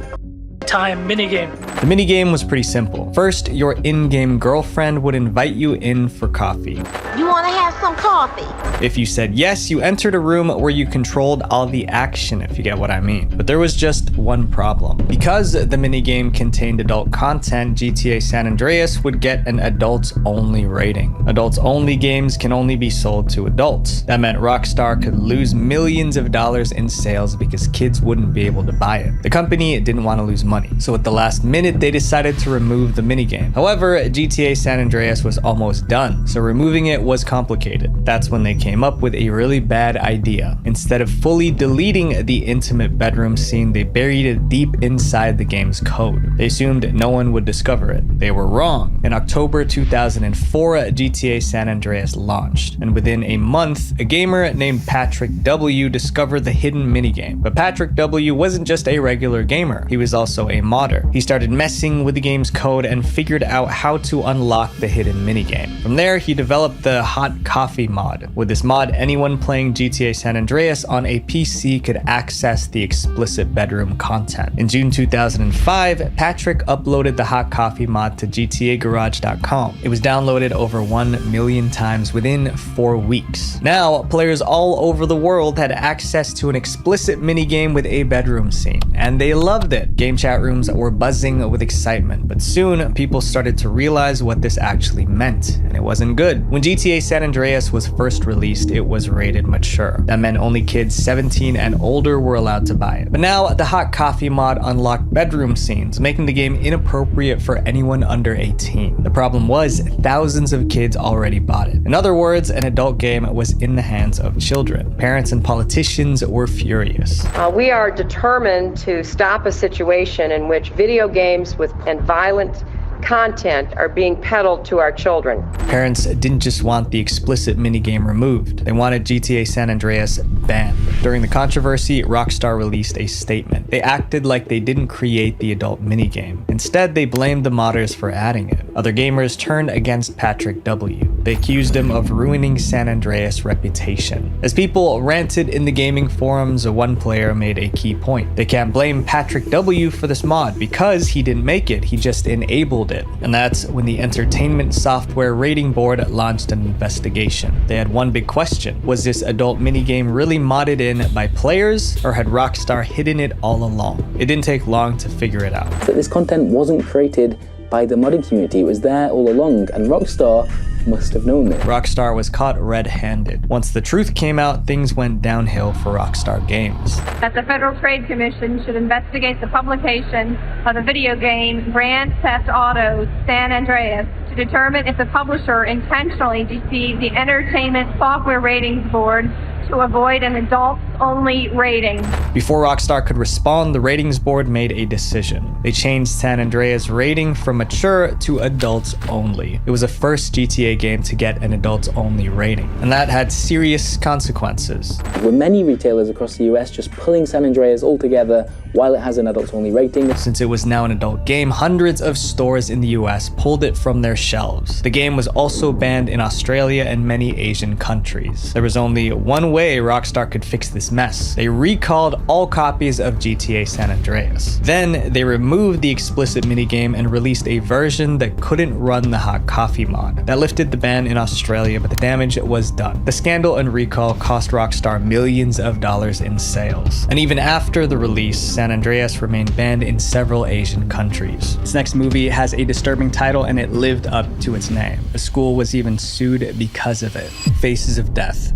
time minigame. The minigame was pretty simple. First, your in-game girlfriend would invite you in for coffee. You want to have some coffee? If you said yes, you entered a room where you controlled all the action, if you get what I mean. But there was just one problem. Because the minigame contained adult content, GTA San Andreas would get an adults-only rating. Adults-only games can only be sold to adults. That meant Rockstar could lose millions of dollars in sales because kids wouldn't be able to buy it. The company didn't want to lose money, so at the last minute, they decided to remove the minigame. However, GTA San Andreas was almost done, so removing it was complicated. That's when they came up with a really bad idea. Instead of fully deleting the intimate bedroom scene, they buried it deep inside the game's code. They assumed no one would discover it. They were wrong. In October 2004, GTA San Andreas launched, and within a month, a gamer named Patrick W discovered the hidden minigame. But Patrick W wasn't just a regular gamer, he was also a modder. He started messing with the game's code and figured out how to unlock the hidden minigame. From there, he developed the Hot Coffee mod. With this mod, anyone playing GTA San Andreas on a PC could access the explicit bedroom content. In June 2005, Patrick uploaded the Hot Coffee mod to GTAgarage.com. It was downloaded over 1 million times within 4 weeks. Now, players all over the world had access to an explicit minigame with a bedroom scene, and they loved it. Game chat rooms were buzzing with excitement, but soon people started to realize what this actually meant, and it wasn't good. When GTA San Andreas was first released, it was rated mature. That meant only kids 17 and older were allowed to buy it. But now, the hot coffee mod unlocked bedroom scenes, making the game inappropriate for anyone under 18. The problem was, thousands of kids already bought it. In other words, an adult game was in the hands of children. Parents and politicians were furious. We are determined to stop a situation in which video games and violent content are being peddled to our children. Parents didn't just want the explicit minigame removed, they wanted GTA San Andreas banned. During the controversy, Rockstar released a statement. They acted like they didn't create the adult minigame. Instead, they blamed the modders for adding it. Other gamers turned against Patrick W. They accused him of ruining San Andreas' reputation. As people ranted in the gaming forums, one player made a key point. They can't blame Patrick W for this mod because he didn't make it, he just enabled it. And that's when the Entertainment Software Rating Board launched an investigation. They had one big question. Was this adult minigame really modded in by players, or had Rockstar hidden it all along? It didn't take long to figure it out. That this content wasn't created by the modding community, it was there all along, and Rockstar must have known it. Rockstar was caught red-handed. Once the truth came out, things went downhill for Rockstar Games. That the Federal Trade Commission should investigate the publication of the video game Grand Theft Auto San Andreas to determine if the publisher intentionally deceived the Entertainment Software Ratings Board to avoid an adults-only rating. Before Rockstar could respond, the ratings board made a decision. They changed San Andreas' rating from mature to adults only. It was the first GTA game to get an adults-only rating, and that had serious consequences. With many retailers across the US just pulling San Andreas altogether while it has an adults-only rating. Since it was now an adult game, hundreds of stores in the US pulled it from their shelves. The game was also banned in Australia and many Asian countries. There was only one way Rockstar could fix this mess. They recalled all copies of GTA San Andreas. Then, they removed the explicit minigame and released a version that couldn't run the hot coffee mod. That lifted the ban in Australia, but the damage was done. The scandal and recall cost Rockstar millions of dollars in sales. And even after the release, San Andreas remained banned in several Asian countries. This next movie has a disturbing title and it lived up to its name. The school was even sued because of it. Faces of Death.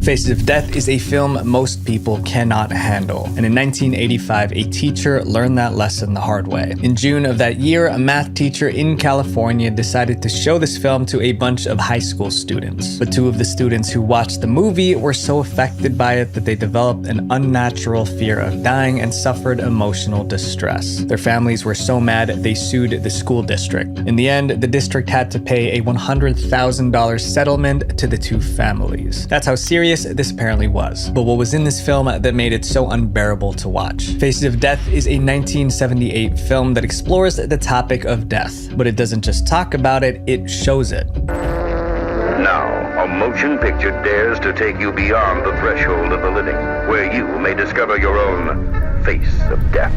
Faces of Death is a film most people cannot handle, and in 1985, a teacher learned that lesson the hard way. In June of that year, a math teacher in California decided to show this film to a bunch of high school students. But two of the students who watched the movie were so affected by it that they developed an unnatural fear of dying and suffered emotional distress. Their families were so mad they sued the school district. In the end, the district had to pay a $100,000 settlement to the two families. That's how serious this apparently was. But what was in this film that made it so unbearable to watch? Faces of Death is a 1978 film that explores the topic of death, but it doesn't just talk about it, it shows it. Now, a motion picture dares to take you beyond the threshold of the living, where you may discover your own face of death.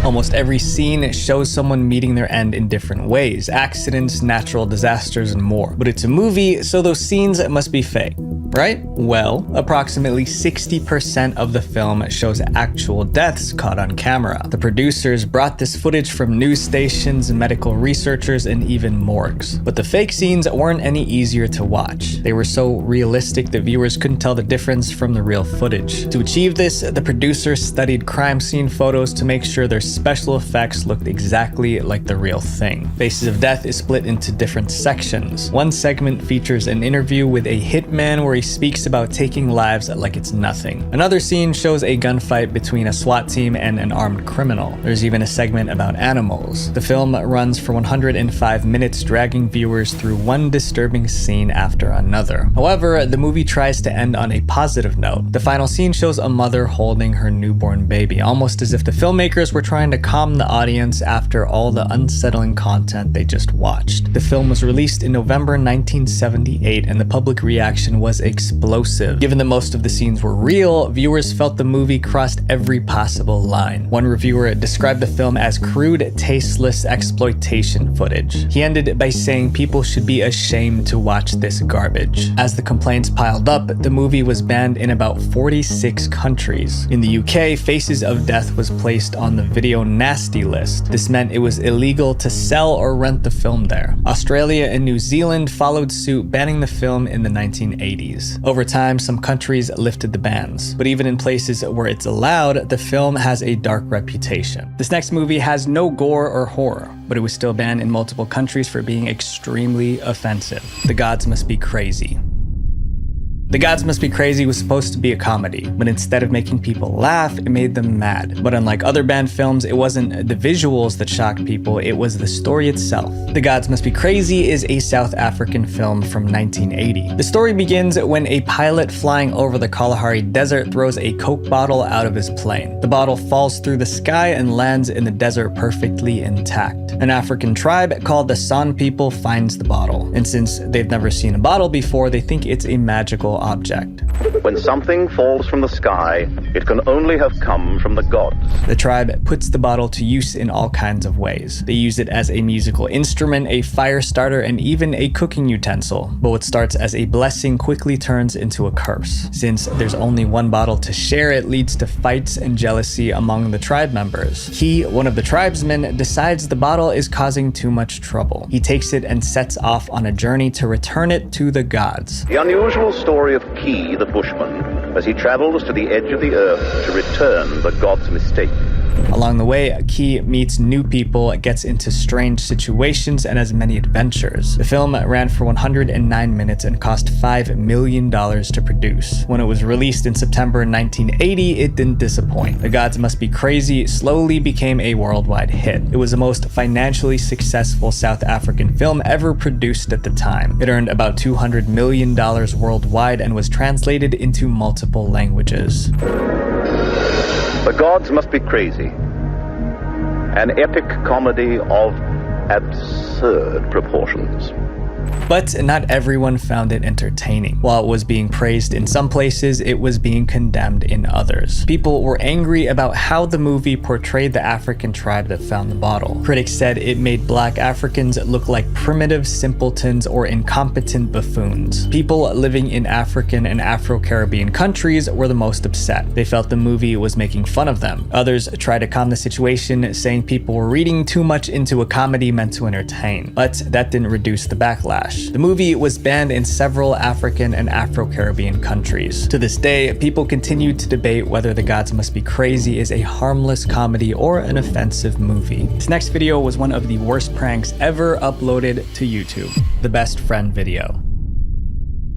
Almost every scene shows someone meeting their end in different ways, accidents, natural disasters, and more. But it's a movie, so those scenes must be fake, right? Well, approximately 60% of the film shows actual deaths caught on camera. The producers brought this footage from news stations, medical researchers, and even morgues. But the fake scenes weren't any easier to watch. They were so realistic that viewers couldn't tell the difference from the real footage. To achieve this, the producers studied crime scene photos to make sure their special effects looked exactly like the real thing. Faces of Death is split into different sections. One segment features an interview with a hitman where he speaks about taking lives like it's nothing. Another scene shows a gunfight between a SWAT team and an armed criminal. There's even a segment about animals. The film runs for 105 minutes, dragging viewers through one disturbing scene after another. However, the movie tries to end on a positive note. The final scene shows a mother holding her newborn baby, almost as if the filmmakers were trying to calm the audience after all the unsettling content they just watched. The film was released in November 1978 and the public reaction was explosive. Given that most of the scenes were real, viewers felt the movie crossed every possible line. One reviewer described the film as crude, tasteless exploitation footage. He ended by saying people should be ashamed to watch this garbage. As the complaints piled up, the movie was banned in about 46 countries. In the UK, Faces of Death was placed on the video video nasty list. This meant it was illegal to sell or rent the film there. Australia and New Zealand followed suit, banning the film in the 1980s. Over time, some countries lifted the bans, but even in places where it's allowed, the film has a dark reputation. This next movie has no gore or horror, but it was still banned in multiple countries for being extremely offensive. The Gods Must Be Crazy. The Gods Must Be Crazy was supposed to be a comedy, but instead of making people laugh, it made them mad. But unlike other banned films, it wasn't the visuals that shocked people, it was the story itself. The Gods Must Be Crazy is a South African film from 1980. The story begins when a pilot flying over the Kalahari Desert throws a Coke bottle out of his plane. The bottle falls through the sky and lands in the desert perfectly intact. An African tribe called the San people finds the bottle, and since they've never seen a bottle before, they think it's a magical object. When something falls from the sky, it can only have come from the gods. The tribe puts the bottle to use in all kinds of ways. They use it as a musical instrument, a fire starter, and even a cooking utensil. But what starts as a blessing quickly turns into a curse. Since there's only one bottle to share, it leads to fights and jealousy among the tribe members. He, one of the tribesmen, decides the bottle is causing too much trouble. He takes it and sets off on a journey to return it to the gods. The unusual story of Key, the bushman, as he travels to the edge of the earth to return the god's mistake. Along the way, Key meets new people, gets into strange situations, and has many adventures. The film ran for 109 minutes and cost $5 million to produce. When it was released in September 1980, it didn't disappoint. The Gods Must Be Crazy slowly became a worldwide hit. It was the most financially successful South African film ever produced at the time. It earned about $200 million worldwide and was translated into multiple languages. The Gods Must Be Crazy, an epic comedy of absurd proportions. But not everyone found it entertaining. While it was being praised in some places, it was being condemned in others. People were angry about how the movie portrayed the African tribe that found the bottle. Critics said it made Black Africans look like primitive simpletons or incompetent buffoons. People living in African and Afro-Caribbean countries were the most upset. They felt the movie was making fun of them. Others tried to calm the situation, saying people were reading too much into a comedy meant to entertain. But that didn't reduce the backlash. The movie was banned in several African and Afro-Caribbean countries. To this day, people continue to debate whether The Gods Must Be Crazy is a harmless comedy or an offensive movie. This next video was one of the worst pranks ever uploaded to YouTube, the best friend video.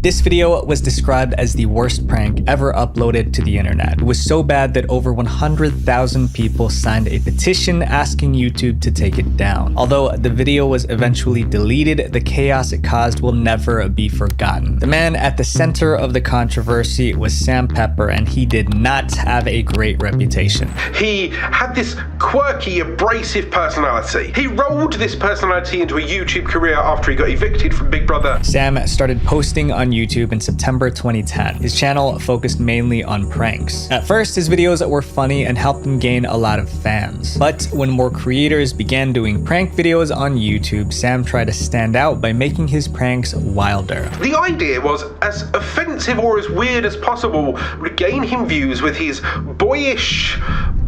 This video was described as the worst prank ever uploaded to the internet. It was so bad that over 100,000 people signed a petition asking YouTube to take it down. Although the video was eventually deleted, the chaos it caused will never be forgotten. The man at the center of the controversy was Sam Pepper, and he did not have a great reputation. He had this quirky, abrasive personality. He rolled this personality into a YouTube career after he got evicted from Big Brother. Sam started posting on YouTube in September 2010. His channel focused mainly on pranks. At first, his videos were funny and helped him gain a lot of fans. But when more creators began doing prank videos on YouTube, Sam tried to stand out by making his pranks wilder. The idea was as offensive or as weird as possible, regain him views with his boyish,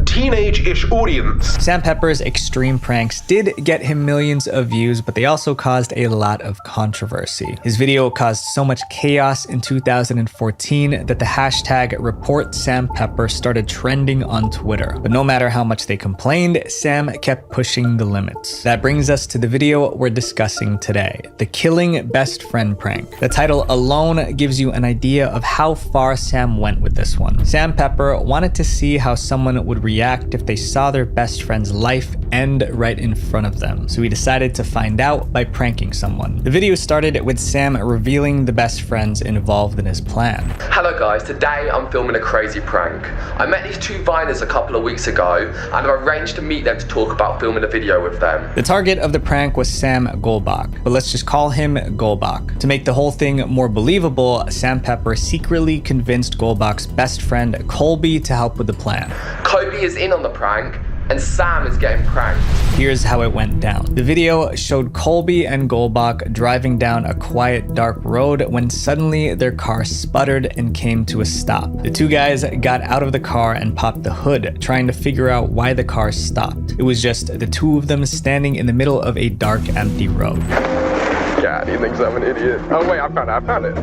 teenage-ish audience. Sam Pepper's extreme pranks did get him millions of views, but they also caused a lot of controversy. His video caused so much chaos in 2014 that the hashtag #ReportSamPepper started trending on Twitter. But no matter how much they complained, Sam kept pushing the limits. That brings us to the video we're discussing today, the Killing Best Friend prank. The title alone gives you an idea of how far Sam went with this one. Sam Pepper wanted to see how someone would react if they saw their best friend's life end right in front of them. So he decided to find out by pranking someone. The video started with Sam revealing the best friends involved in his plan. Hello guys, today I'm filming a crazy prank. I met these two Viners a couple of weeks ago and I've arranged to meet them to talk about filming a video with them. The target of the prank was Sam Golbach, but let's just call him Golbach. To make the whole thing more believable, Sam Pepper secretly convinced Golbach's best friend Colby to help with the plan. Kobe is in on the prank and Sam is getting pranked. Here's how it went down. The video showed Colby and Golbach driving down a quiet, dark road when suddenly their car sputtered and came to a stop. The two guys got out of the car and popped the hood, trying to figure out why the car stopped. It was just the two of them standing in the middle of a dark, empty road. God, he thinks I'm an idiot. Oh wait, I found it.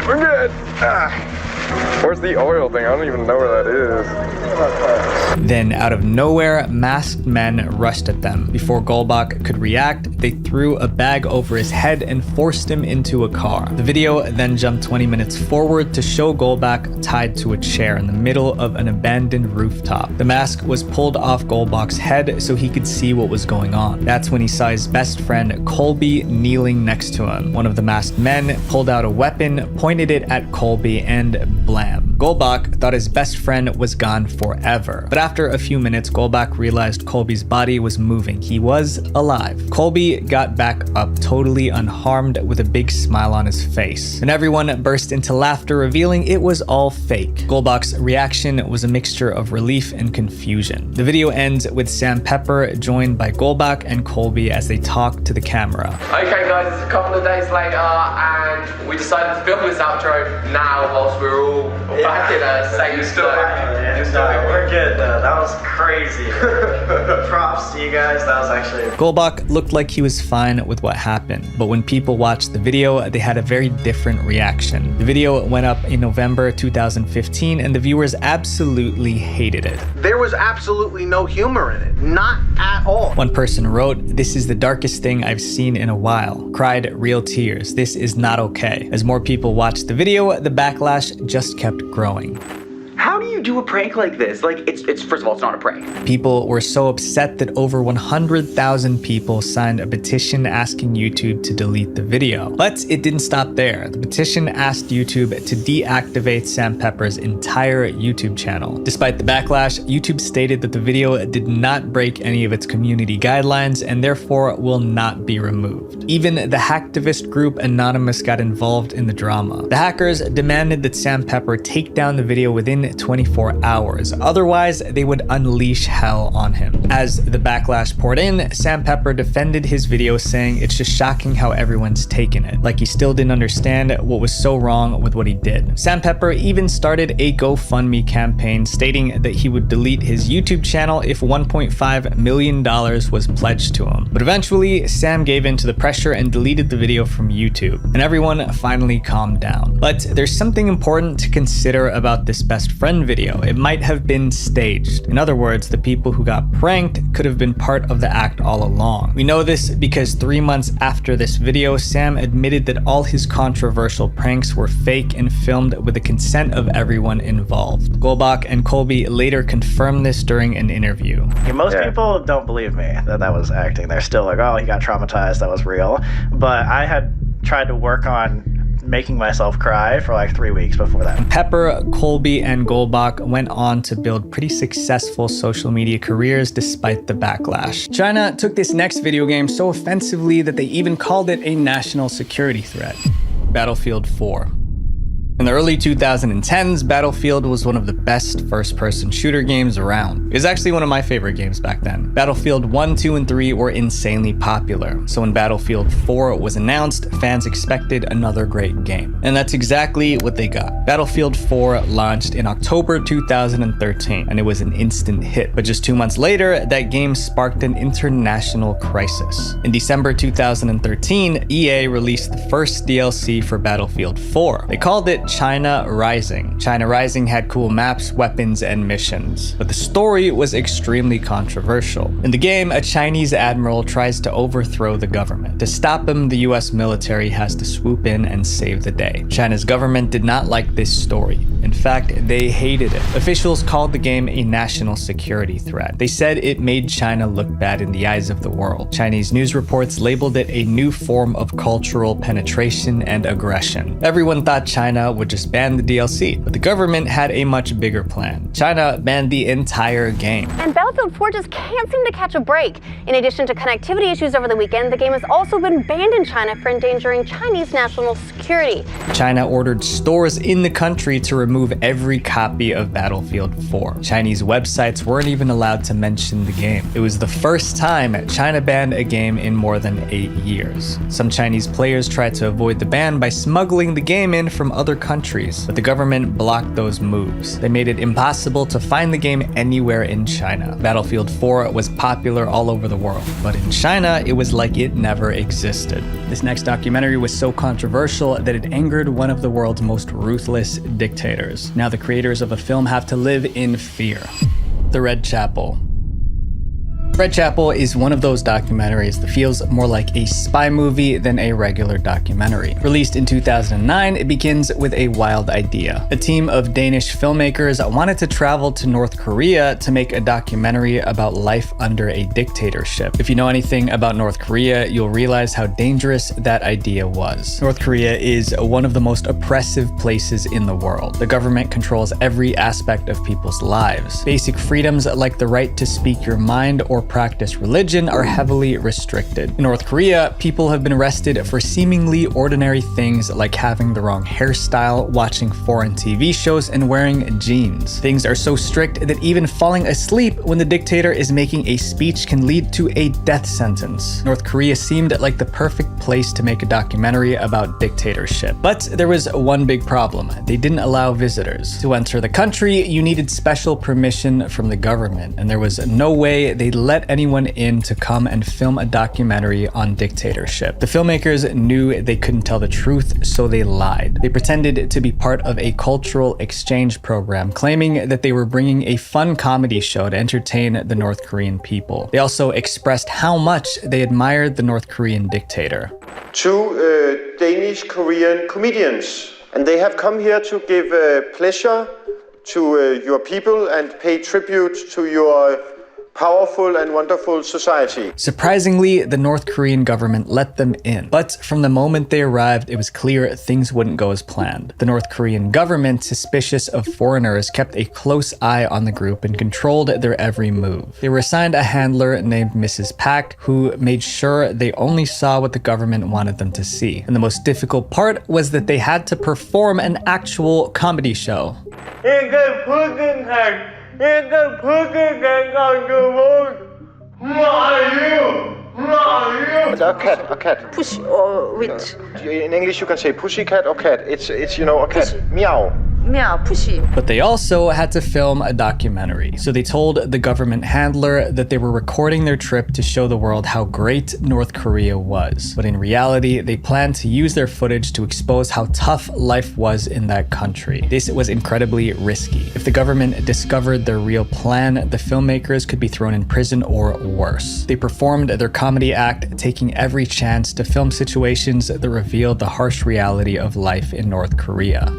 We're good. Where's the oil thing? I don't even know where that is. Then, out of nowhere, masked men rushed at them. Before Golbach could react, they threw a bag over his head and forced him into a car. The video then jumped 20 minutes forward to show Golbach tied to a chair in the middle of an abandoned rooftop. The mask was pulled off Golbach's head so he could see what was going on. That's when he saw his best friend Colby kneeling next to him. One of the masked men pulled out a weapon, pointed it at Colby, and blam. Golbach thought his best friend was gone forever. But after a few minutes, Golbach realized Colby's body was moving. He was alive. Colby got back up totally unharmed with a big smile on his face. And everyone burst into laughter, revealing it was all fake. Golbach's reaction was a mixture of relief and confusion. The video ends with Sam Pepper joined by Golbach and Colby as they talk to the camera. Okay guys, it's a couple of days later and we decided to film this outro now whilst we're all back in a safe zone. We're good though, that was crazy. Props to you guys, that was actually... Golbach looked like he was fine with what happened, but when people watched the video, they had a very different reaction. The video went up in November 2015 and the viewers absolutely hated it. There was absolutely no humor in it, not at all. One person wrote, "This is the darkest thing I've seen in a while. Cried real tears. This is not okay." As more people watched the video, the backlash just kept growing. How do you do a prank like this? Like, it's first of all, it's not a prank. People were so upset that over 100,000 people signed a petition asking YouTube to delete the video. But it didn't stop there. The petition asked YouTube to deactivate Sam Pepper's entire YouTube channel. Despite the backlash, YouTube stated that the video did not break any of its community guidelines and therefore will not be removed. Even the hacktivist group Anonymous got involved in the drama. The hackers demanded that Sam Pepper take down the video within 24 hours. Otherwise, they would unleash hell on him. As the backlash poured in, Sam Pepper defended his video, saying it's just shocking how everyone's taken it. Like he still didn't understand what was so wrong with what he did. Sam Pepper even started a GoFundMe campaign stating that he would delete his YouTube channel if $1.5 million was pledged to him. But eventually, Sam gave in to the pressure and deleted the video from YouTube. And everyone finally calmed down. But there's something important to consider about this best friend video. It might have been staged. In other words, the people who got pranked could have been part of the act all along. We know this because 3 months after this video, Sam admitted that all his controversial pranks were fake and filmed with the consent of everyone involved. Golbach and Colby later confirmed this during an interview. Most people don't believe me that was acting. They're still like, oh, he got traumatized, that was real. But I had tried to work on making myself cry for like 3 weeks before that. Pepper, Colby, and Golbach went on to build pretty successful social media careers despite the backlash. China took this next video game so offensively that they even called it a national security threat. Battlefield 4. In the early 2010s, Battlefield was one of the best first-person shooter games around. It was actually one of my favorite games back then. Battlefield 1, 2, and 3 were insanely popular, so when Battlefield 4 was announced, fans expected another great game. And that's exactly what they got. Battlefield 4 launched in October 2013, and it was an instant hit. But just 2 months later, that game sparked an international crisis. In December 2013, EA released the first DLC for Battlefield 4. They called it China Rising. China Rising had cool maps, weapons, and missions, but the story was extremely controversial. In the game, a Chinese admiral tries to overthrow the government. To stop him, the US military has to swoop in and save the day. China's government did not like this story. In fact, they hated it. Officials called the game a national security threat. They said it made China look bad in the eyes of the world. Chinese news reports labeled it a new form of cultural penetration and aggression. Everyone thought China would just ban the DLC, but the government had a much bigger plan. China banned the entire game. And Battlefield 4 just can't seem to catch a break. In addition to connectivity issues over the weekend, the game has also been banned in China for endangering Chinese national security. China ordered stores in the country to remove remove every copy of Battlefield 4. Chinese websites weren't even allowed to mention the game. It was the first time China banned a game in more than 8 years. Some Chinese players tried to avoid the ban by smuggling the game in from other countries, but the government blocked those moves. They made it impossible to find the game anywhere in China. Battlefield 4 was popular all over the world, but in China, it was like it never existed. This next documentary was so controversial that it angered one of the world's most ruthless dictators. Now the creators of the film have to live in fear. The Red Chapel. Red Chapel is one of those documentaries that feels more like a spy movie than a regular documentary. Released in 2009, it begins with a wild idea. A team of Danish filmmakers wanted to travel to North Korea to make a documentary about life under a dictatorship. If you know anything about North Korea, you'll realize how dangerous that idea was. North Korea is one of the most oppressive places in the world. The government controls every aspect of people's lives. Basic freedoms like the right to speak your mind or practice religion are heavily restricted. In North Korea, people have been arrested for seemingly ordinary things like having the wrong hairstyle, watching foreign TV shows, and wearing jeans. Things are so strict that even falling asleep when the dictator is making a speech can lead to a death sentence. North Korea seemed like the perfect place to make a documentary about dictatorship. But there was one big problem. They didn't allow visitors. To enter the country, you needed special permission from the government, and there was no way they'd let anyone in to come and film a documentary on dictatorship. The filmmakers knew they couldn't tell the truth, so they lied. They pretended to be part of a cultural exchange program, claiming that they were bringing a fun comedy show to entertain the North Korean people. They also expressed how much they admired the North Korean dictator. Two Danish Korean comedians, and they have come here to give pleasure to your people and pay tribute to your powerful and wonderful society. Surprisingly, the North Korean government let them in. But from the moment they arrived, it was clear things wouldn't go as planned. The North Korean government, suspicious of foreigners, kept a close eye on the group and controlled their every move. They were assigned a handler named Mrs. Pak, who made sure they only saw what the government wanted them to see. And the most difficult part was that they had to perform an actual comedy show. Who are you? Who are you? A cat, a cat. Pussy or with? In English you can say pussycat or cat. It's you know, a cat. Pussy. Meow. Meow, pussy. But they also had to film a documentary. So they told the government handler that they were recording their trip to show the world how great North Korea was. But in reality, they planned to use their footage to expose how tough life was in that country. This was incredibly risky. If the government discovered their real plan, the filmmakers could be thrown in prison or worse. They performed their comedy act, taking every chance to film situations that revealed the harsh reality of life in North Korea.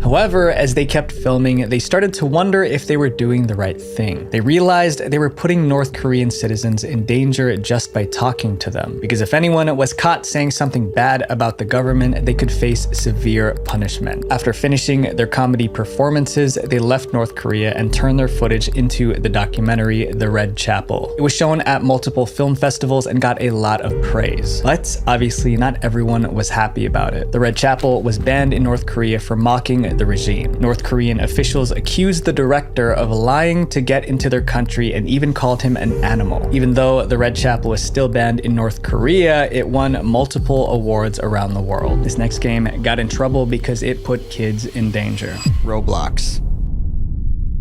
However, as they kept filming, they started to wonder if they were doing the right thing. They realized they were putting North Korean citizens in danger just by talking to them, because if anyone was caught saying something bad about the government, they could face severe punishment. After finishing their comedy performances, they left North Korea and turned their footage into the documentary The Red Chapel. It was shown at multiple film festivals and got a lot of praise. But obviously not everyone was happy about it. The Red Chapel was banned in North Korea for mocking the regime. North Korean officials accused the director of lying to get into their country and even called him an animal. Even though the Red Chapel is still banned in North Korea, it won multiple awards around the world. This next game got in trouble because it put kids in danger. Roblox.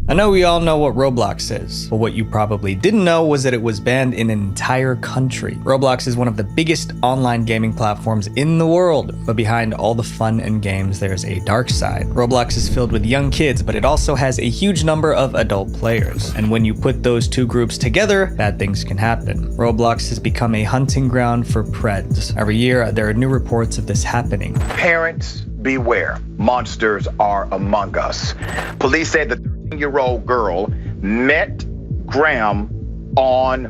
I know we all know what Roblox is, but what you probably didn't know was that it was banned in an entire country. Roblox is one of the biggest online gaming platforms in the world, but behind all the fun and games, there's a dark side. Roblox is filled with young kids, but it also has a huge number of adult players. And when you put those two groups together, bad things can happen. Roblox has become a hunting ground for Preds. Every year, there are new reports of this happening. Parents, beware. Monsters are among us. Police said the 13-year-old girl met Graham on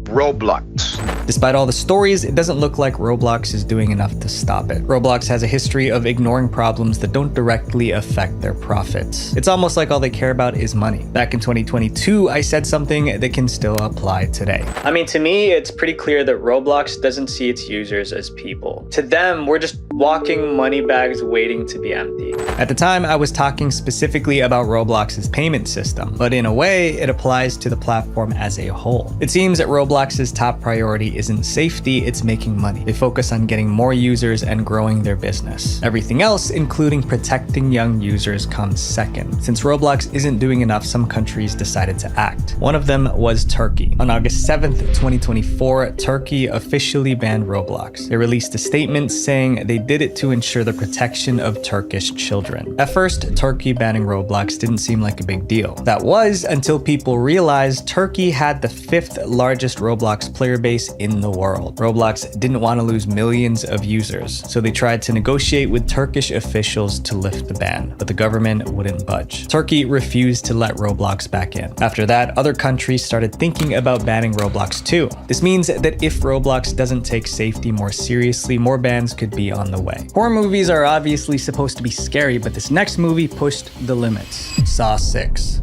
Roblox. Despite all the stories, it doesn't look like Roblox is doing enough to stop it. Roblox has a history of ignoring problems that don't directly affect their profits. It's almost like all they care about is money. Back in 2022, I said something that can still apply today. I mean, to me, it's pretty clear that Roblox doesn't see its users as people. To them, we're just walking money bags waiting to be empty. At the time, I was talking specifically about Roblox's payment system, but in a way, it applies to the platform as a whole. It seems that Roblox's top priority isn't safety, it's making money. They focus on getting more users and growing their business. Everything else, including protecting young users, comes second. Since Roblox isn't doing enough, some countries decided to act. One of them was Turkey. On August 7th, 2024, Turkey officially banned Roblox. They released a statement saying they did it to ensure the protection of Turkish children. At first, Turkey banning Roblox didn't seem like a big deal. That was until people realized Turkey had the 5th largest Roblox player base in the world. Roblox didn't want to lose millions of users, so they tried to negotiate with Turkish officials to lift the ban, but the government wouldn't budge. Turkey refused to let Roblox back in. After that, other countries started thinking about banning Roblox too. This means that if Roblox doesn't take safety more seriously, more bans could be on the way. Horror movies are obviously supposed to be scary, but this next movie pushed the limits. Saw 6.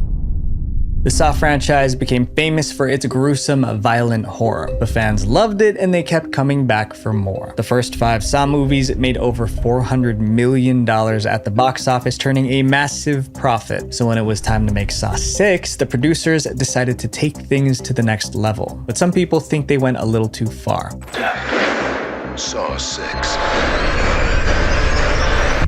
The Saw franchise became famous for its gruesome, violent horror. The fans loved it and they kept coming back for more. The first 5 Saw movies made over $400 million at the box office, turning a massive profit. So when it was time to make Saw 6, the producers decided to take things to the next level. But some people think they went a little too far. Saw 6.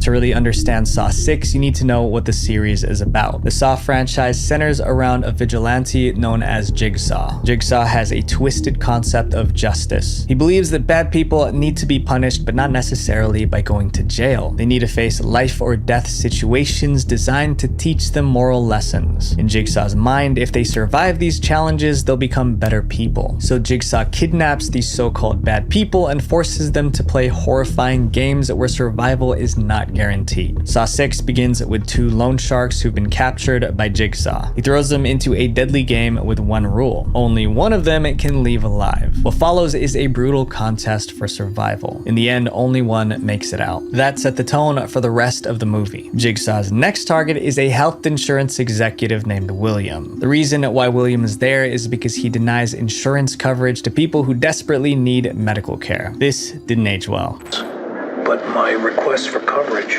To really understand Saw 6, you need to know what the series is about. The Saw franchise centers around a vigilante known as Jigsaw. Jigsaw has a twisted concept of justice. He believes that bad people need to be punished, but not necessarily by going to jail. They need to face life or death situations designed to teach them moral lessons. In Jigsaw's mind, if they survive these challenges, they'll become better people. So Jigsaw kidnaps these so-called bad people and forces them to play horrifying games where survival is not guaranteed. Saw 6 begins with 2 loan sharks who've been captured by Jigsaw. He throws them into a deadly game with one rule. Only one of them can leave alive. What follows is a brutal contest for survival. In the end, only one makes it out. That set the tone for the rest of the movie. Jigsaw's next target is a health insurance executive named William. The reason why William is there is because he denies insurance coverage to people who desperately need medical care. This didn't age well. But my requests for coverage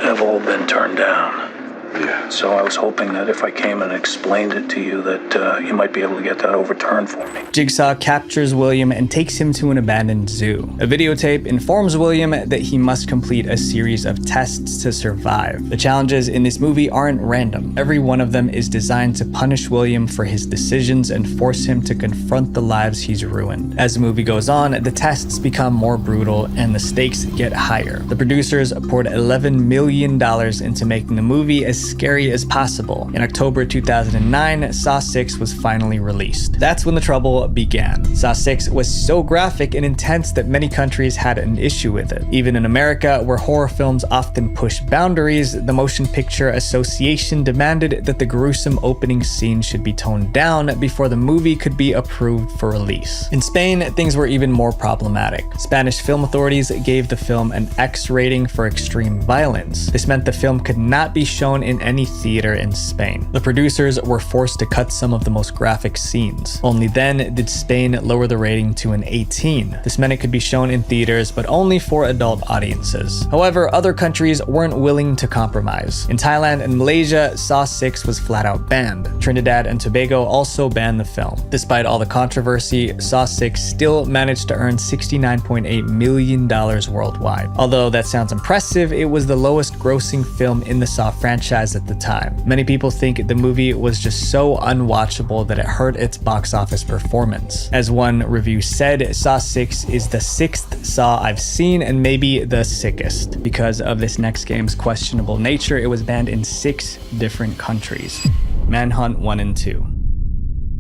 have all been turned down. Yeah. So I was hoping that if I came and explained it to you that you might be able to get that overturned for me. Jigsaw captures William and takes him to an abandoned zoo. A videotape informs William that he must complete a series of tests to survive. The challenges in this movie aren't random. Every one of them is designed to punish William for his decisions and force him to confront the lives he's ruined. As the movie goes on, the tests become more brutal and the stakes get higher. The producers poured $11 million into making the movie as scary as possible. In October 2009, Saw 6 was finally released. That's when the trouble began. Saw 6 was so graphic and intense that many countries had an issue with it. Even in America, where horror films often push boundaries, the Motion Picture Association demanded that the gruesome opening scene should be toned down before the movie could be approved for release. In Spain, things were even more problematic. Spanish film authorities gave the film an X rating for extreme violence. This meant the film could not be shown in any theater in Spain. The producers were forced to cut some of the most graphic scenes. Only then did Spain lower the rating to an 18. This meant it could be shown in theaters, but only for adult audiences. However, other countries weren't willing to compromise. In Thailand and Malaysia, Saw 6 was flat out banned. Trinidad and Tobago also banned the film. Despite all the controversy, Saw 6 still managed to earn $69.8 million worldwide. Although that sounds impressive, it was the lowest grossing film in the Saw franchise at the time. Many people think the movie was just so unwatchable that it hurt its box office performance. As one review said, Saw 6 is the 6th Saw I've seen and maybe the sickest. Because of this next game's questionable nature, it was banned in 6 different countries. Manhunt 1 and 2.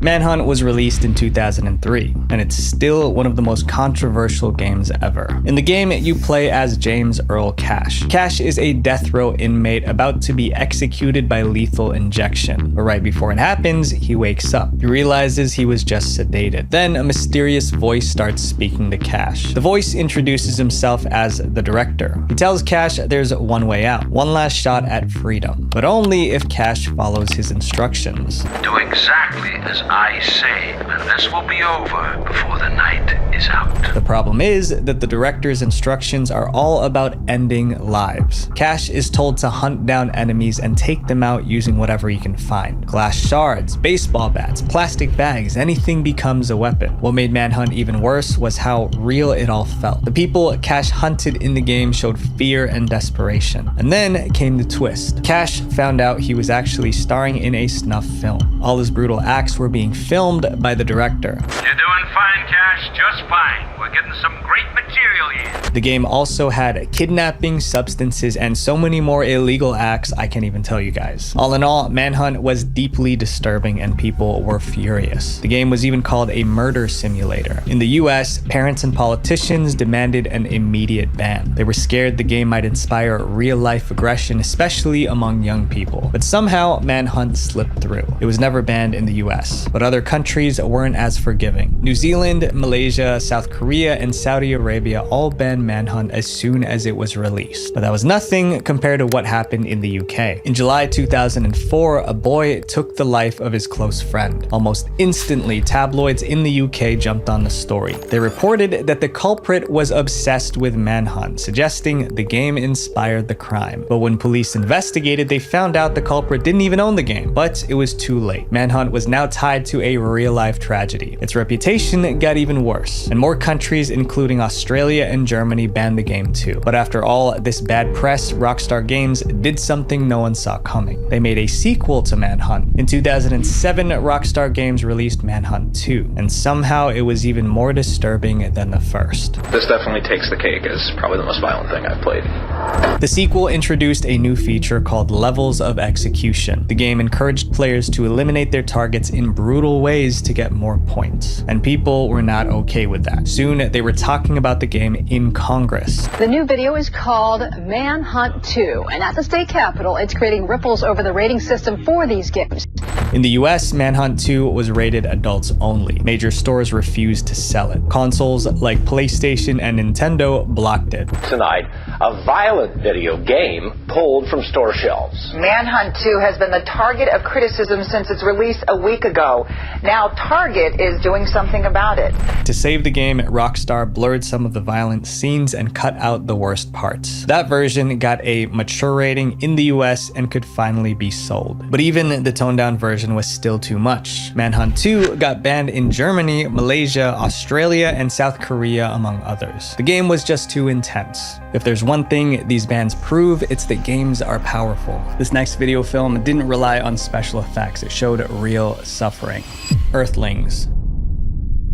Manhunt was released in 2003, and it's still one of the most controversial games ever. In the game, you play as James Earl Cash. Cash is a death row inmate about to be executed by lethal injection, but right before it happens, he wakes up. He realizes he was just sedated. Then a mysterious voice starts speaking to Cash. The voice introduces himself as the director. He tells Cash there's one way out, one last shot at freedom, but only if Cash follows his instructions. Do exactly as I say, and this will be over before the night is out. The problem is that the director's instructions are all about ending lives. Cash is told to hunt down enemies and take them out using whatever he can find. Glass shards, baseball bats, plastic bags, anything becomes a weapon. What made Manhunt even worse was how real it all felt. The people Cash hunted in the game showed fear and desperation. And then came the twist. Cash found out he was actually starring in a snuff film. All his brutal acts were being filmed by the director. You're doing fine, Cash, just fine. We're getting some great material here. The game also had kidnapping, substances, and so many more illegal acts I can't even tell you guys. All in all, Manhunt was deeply disturbing and people were furious. The game was even called a murder simulator. In the US, parents and politicians demanded an immediate ban. They were scared the game might inspire real-life aggression, especially among young people. But somehow, Manhunt slipped through. It was never banned in the US, but other countries weren't as forgiving. New Zealand, Malaysia, South Korea, and Saudi Arabia all banned Manhunt as soon as it was released. But that was nothing compared to what happened in the UK. In July 2004, a boy took the life of his close friend. Almost instantly, tabloids in the UK jumped on the story. They reported that the culprit was obsessed with Manhunt, suggesting the game inspired the crime. But when police investigated, they found out the culprit didn't even own the game. But it was too late. Manhunt was now tied to a real-life tragedy. Its reputation got even worse, and more countries, including Australia and Germany, banned the game too. But after all this bad press, Rockstar Games did something no one saw coming. They made a sequel to Manhunt. In 2007, Rockstar Games released Manhunt 2, and somehow it was even more disturbing than the first. This definitely takes the cake as probably the most violent thing I've played. The sequel introduced a new feature called Levels of Execution. The game encouraged players to eliminate their targets in brutal ways to get more points, and people were not okay with that. Soon, they were talking about the game in Congress. The new video is called Manhunt 2, and at the state capitol, it's creating ripples over the rating system for these games. In the US, Manhunt 2 was rated adults only. Major stores refused to sell it. Consoles like PlayStation and Nintendo blocked it. Tonight, a violent video game pulled from store shelves. Manhunt 2 has been the target of criticism since its release a week ago. Now Target is doing something about it. To save the game, Rockstar blurred some of the violent scenes and cut out the worst parts. That version got a mature rating in the US and could finally be sold. But even the toned-down version was still too much. Manhunt 2 got banned in Germany, Malaysia, Australia, and South Korea, among others. The game was just too intense. If there's one thing these bans prove, it's that games are powerful. This next video film didn't rely on special effects, it showed real suffering. Earthlings.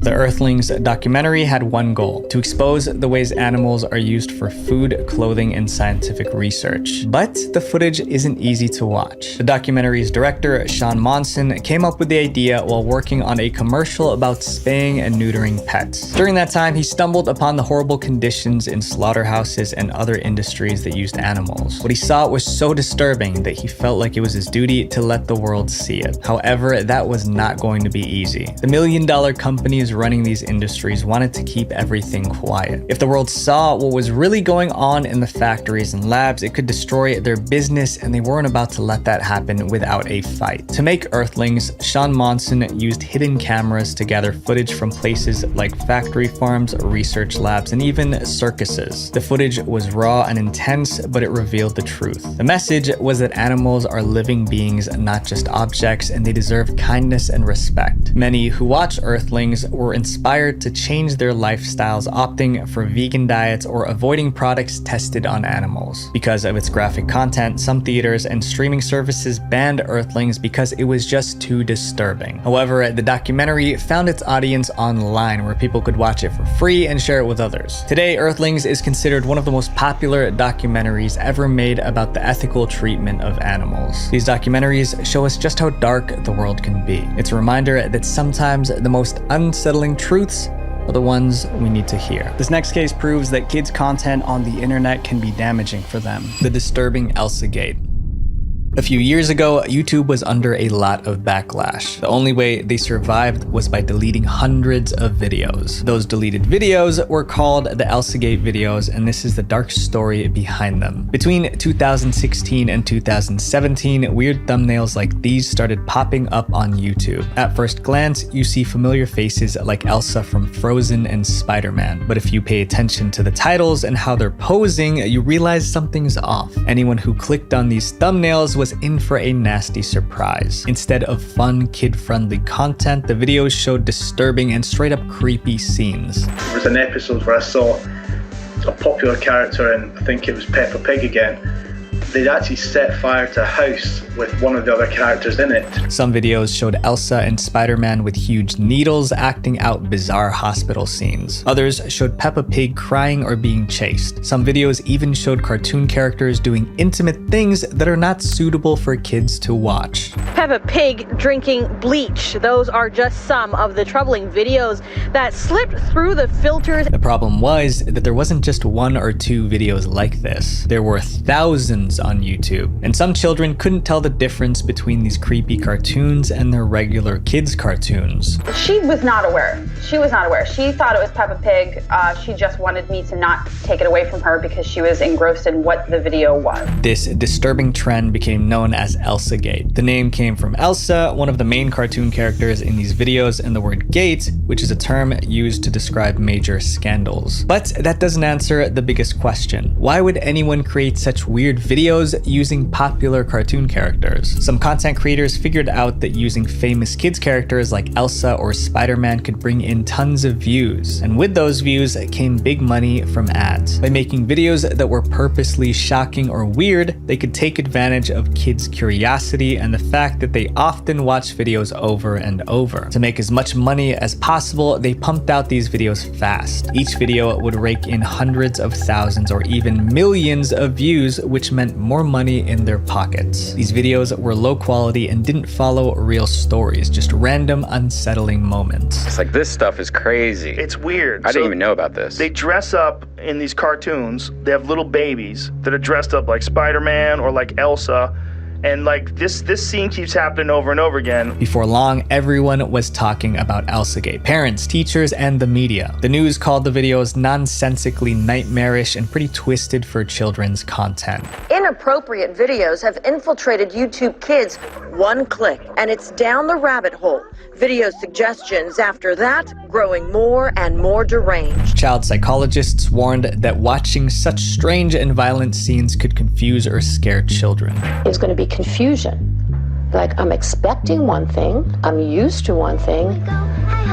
The Earthlings documentary had one goal: to expose the ways animals are used for food, clothing, and scientific research. But the footage isn't easy to watch. The documentary's director, Sean Monson, came up with the idea while working on a commercial about spaying and neutering pets. During that time, he stumbled upon the horrible conditions in slaughterhouses and other industries that used animals. What he saw was so disturbing that he felt like it was his duty to let the world see it. However, that was not going to be easy. The million-dollar companies running these industries wanted to keep everything quiet. If the world saw what was really going on in the factories and labs, it could destroy their business, and they weren't about to let that happen without a fight. To make Earthlings, Sean Monson used hidden cameras to gather footage from places like factory farms, research labs, and even circuses. The footage was raw and intense, but it revealed the truth. The message was that animals are living beings, not just objects, and they deserve kindness and respect. Many who watched Earthlings were were inspired to change their lifestyles, opting for vegan diets or avoiding products tested on animals. Because of its graphic content, some theaters and streaming services banned Earthlings because it was just too disturbing. However, the documentary found its audience online where people could watch it for free and share it with others. Today, Earthlings is considered one of the most popular documentaries ever made about the ethical treatment of animals. These documentaries show us just how dark the world can be. It's a reminder that sometimes the most unsettling truths are the ones we need to hear. This next case proves that kids' content on the internet can be damaging for them. The disturbing Elsagate. A few years ago, YouTube was under a lot of backlash. The only way they survived was by deleting hundreds of videos. Those deleted videos were called the Elsagate videos, and this is the dark story behind them. Between 2016 and 2017, weird thumbnails like these started popping up on YouTube. At first glance, you see familiar faces like Elsa from Frozen and Spider-Man, but if you pay attention to the titles and how they're posing, you realize something's off. Anyone who clicked on these thumbnails was in for a nasty surprise. Instead of fun, kid-friendly content, the videos showed disturbing and straight-up creepy scenes. There was an episode where I saw a popular character, and I think it was Peppa Pig again. They'd actually set fire to a house with one of the other characters in it. Some videos showed Elsa and Spider-Man with huge needles acting out bizarre hospital scenes. Others showed Peppa Pig crying or being chased. Some videos even showed cartoon characters doing intimate things that are not suitable for kids to watch. Peppa Pig drinking bleach. Those are just some of the troubling videos that slipped through the filters. The problem was that there wasn't just one or two videos like this. There were thousands on YouTube, and some children couldn't tell the difference between these creepy cartoons and their regular kids' cartoons. She was not aware. She was not aware. She thought it was Peppa Pig. She just wanted me to not take it away from her because she was engrossed in what the video was. This disturbing trend became known as Elsagate. The name came from Elsa, one of the main cartoon characters in these videos, and the word gate, which is a term used to describe major scandals. But that doesn't answer the biggest question. Why would anyone create such weird videos using popular cartoon characters? Some content creators figured out that using famous kids characters like Elsa or Spider-Man could bring in tons of views. And with those views came big money from ads. By making videos that were purposely shocking or weird, they could take advantage of kids' curiosity and the fact that they often watch videos over and over. To make as much money as possible, they pumped out these videos fast. Each video would rake in hundreds of thousands or even millions of views, which meant more money in their pockets. These videos were low quality and didn't follow real stories, just random unsettling moments. It's like, this stuff is crazy. It's weird. I didn't even know about this. They dress up in these cartoons. They have little babies that are dressed up like Spider-Man or like Elsa. And like this scene keeps happening over and over again. Before long, everyone was talking about Elsagate. Parents, teachers, and the media. The news called the videos nonsensically nightmarish and pretty twisted for children's content. Inappropriate videos have infiltrated YouTube Kids. One click, and it's down the rabbit hole. Video suggestions after that growing more and more deranged. Child psychologists warned that watching such strange and violent scenes could confuse or scare children. It's going to be confusion. Like, I'm expecting one thing, I'm used to one thing,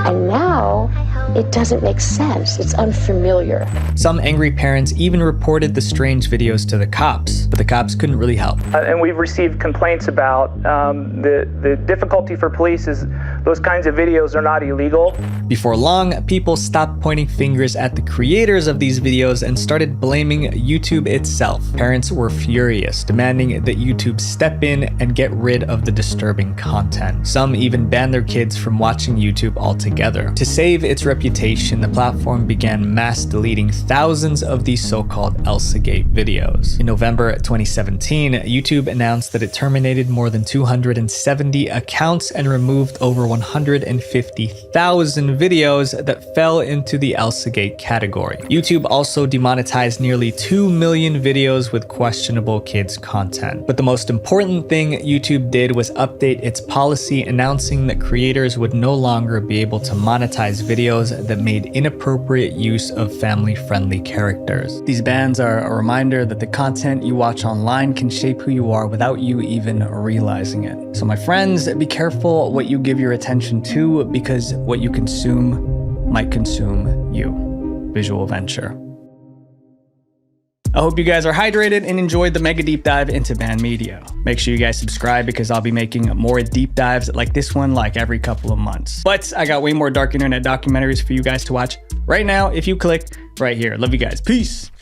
and now it doesn't make sense. It's unfamiliar. Some angry parents even reported the strange videos to the cops, but the cops couldn't really help. And we've received complaints about the difficulty for police is those kinds of videos are not illegal. Before long, people stopped pointing fingers at the creators of these videos and started blaming YouTube itself. Parents were furious, demanding that YouTube step in and get rid of the disturbing content. Some even banned their kids from watching YouTube altogether. To save its reputation, the platform began mass deleting thousands of these so-called Elsagate videos. In November 2017, YouTube announced that it terminated more than 270 accounts and removed over 150,000 videos that fell into the Elsagate category. YouTube also demonetized nearly 2 million videos with questionable kids content. But the most important thing YouTube did was update its policy, announcing that creators would no longer be able to monetize videos that made inappropriate use of family-friendly characters. These bans are a reminder that the content you watch online can shape who you are without you even realizing it. So my friends, be careful what you give your attention to, because what you consume might consume you. Visual venture. I hope you guys are hydrated and enjoyed the mega deep dive into banned media. Make sure you guys subscribe because I'll be making more deep dives like this one like every couple of months. But I got way more dark internet documentaries for you guys to watch right now if you click right here. Love you guys. Peace.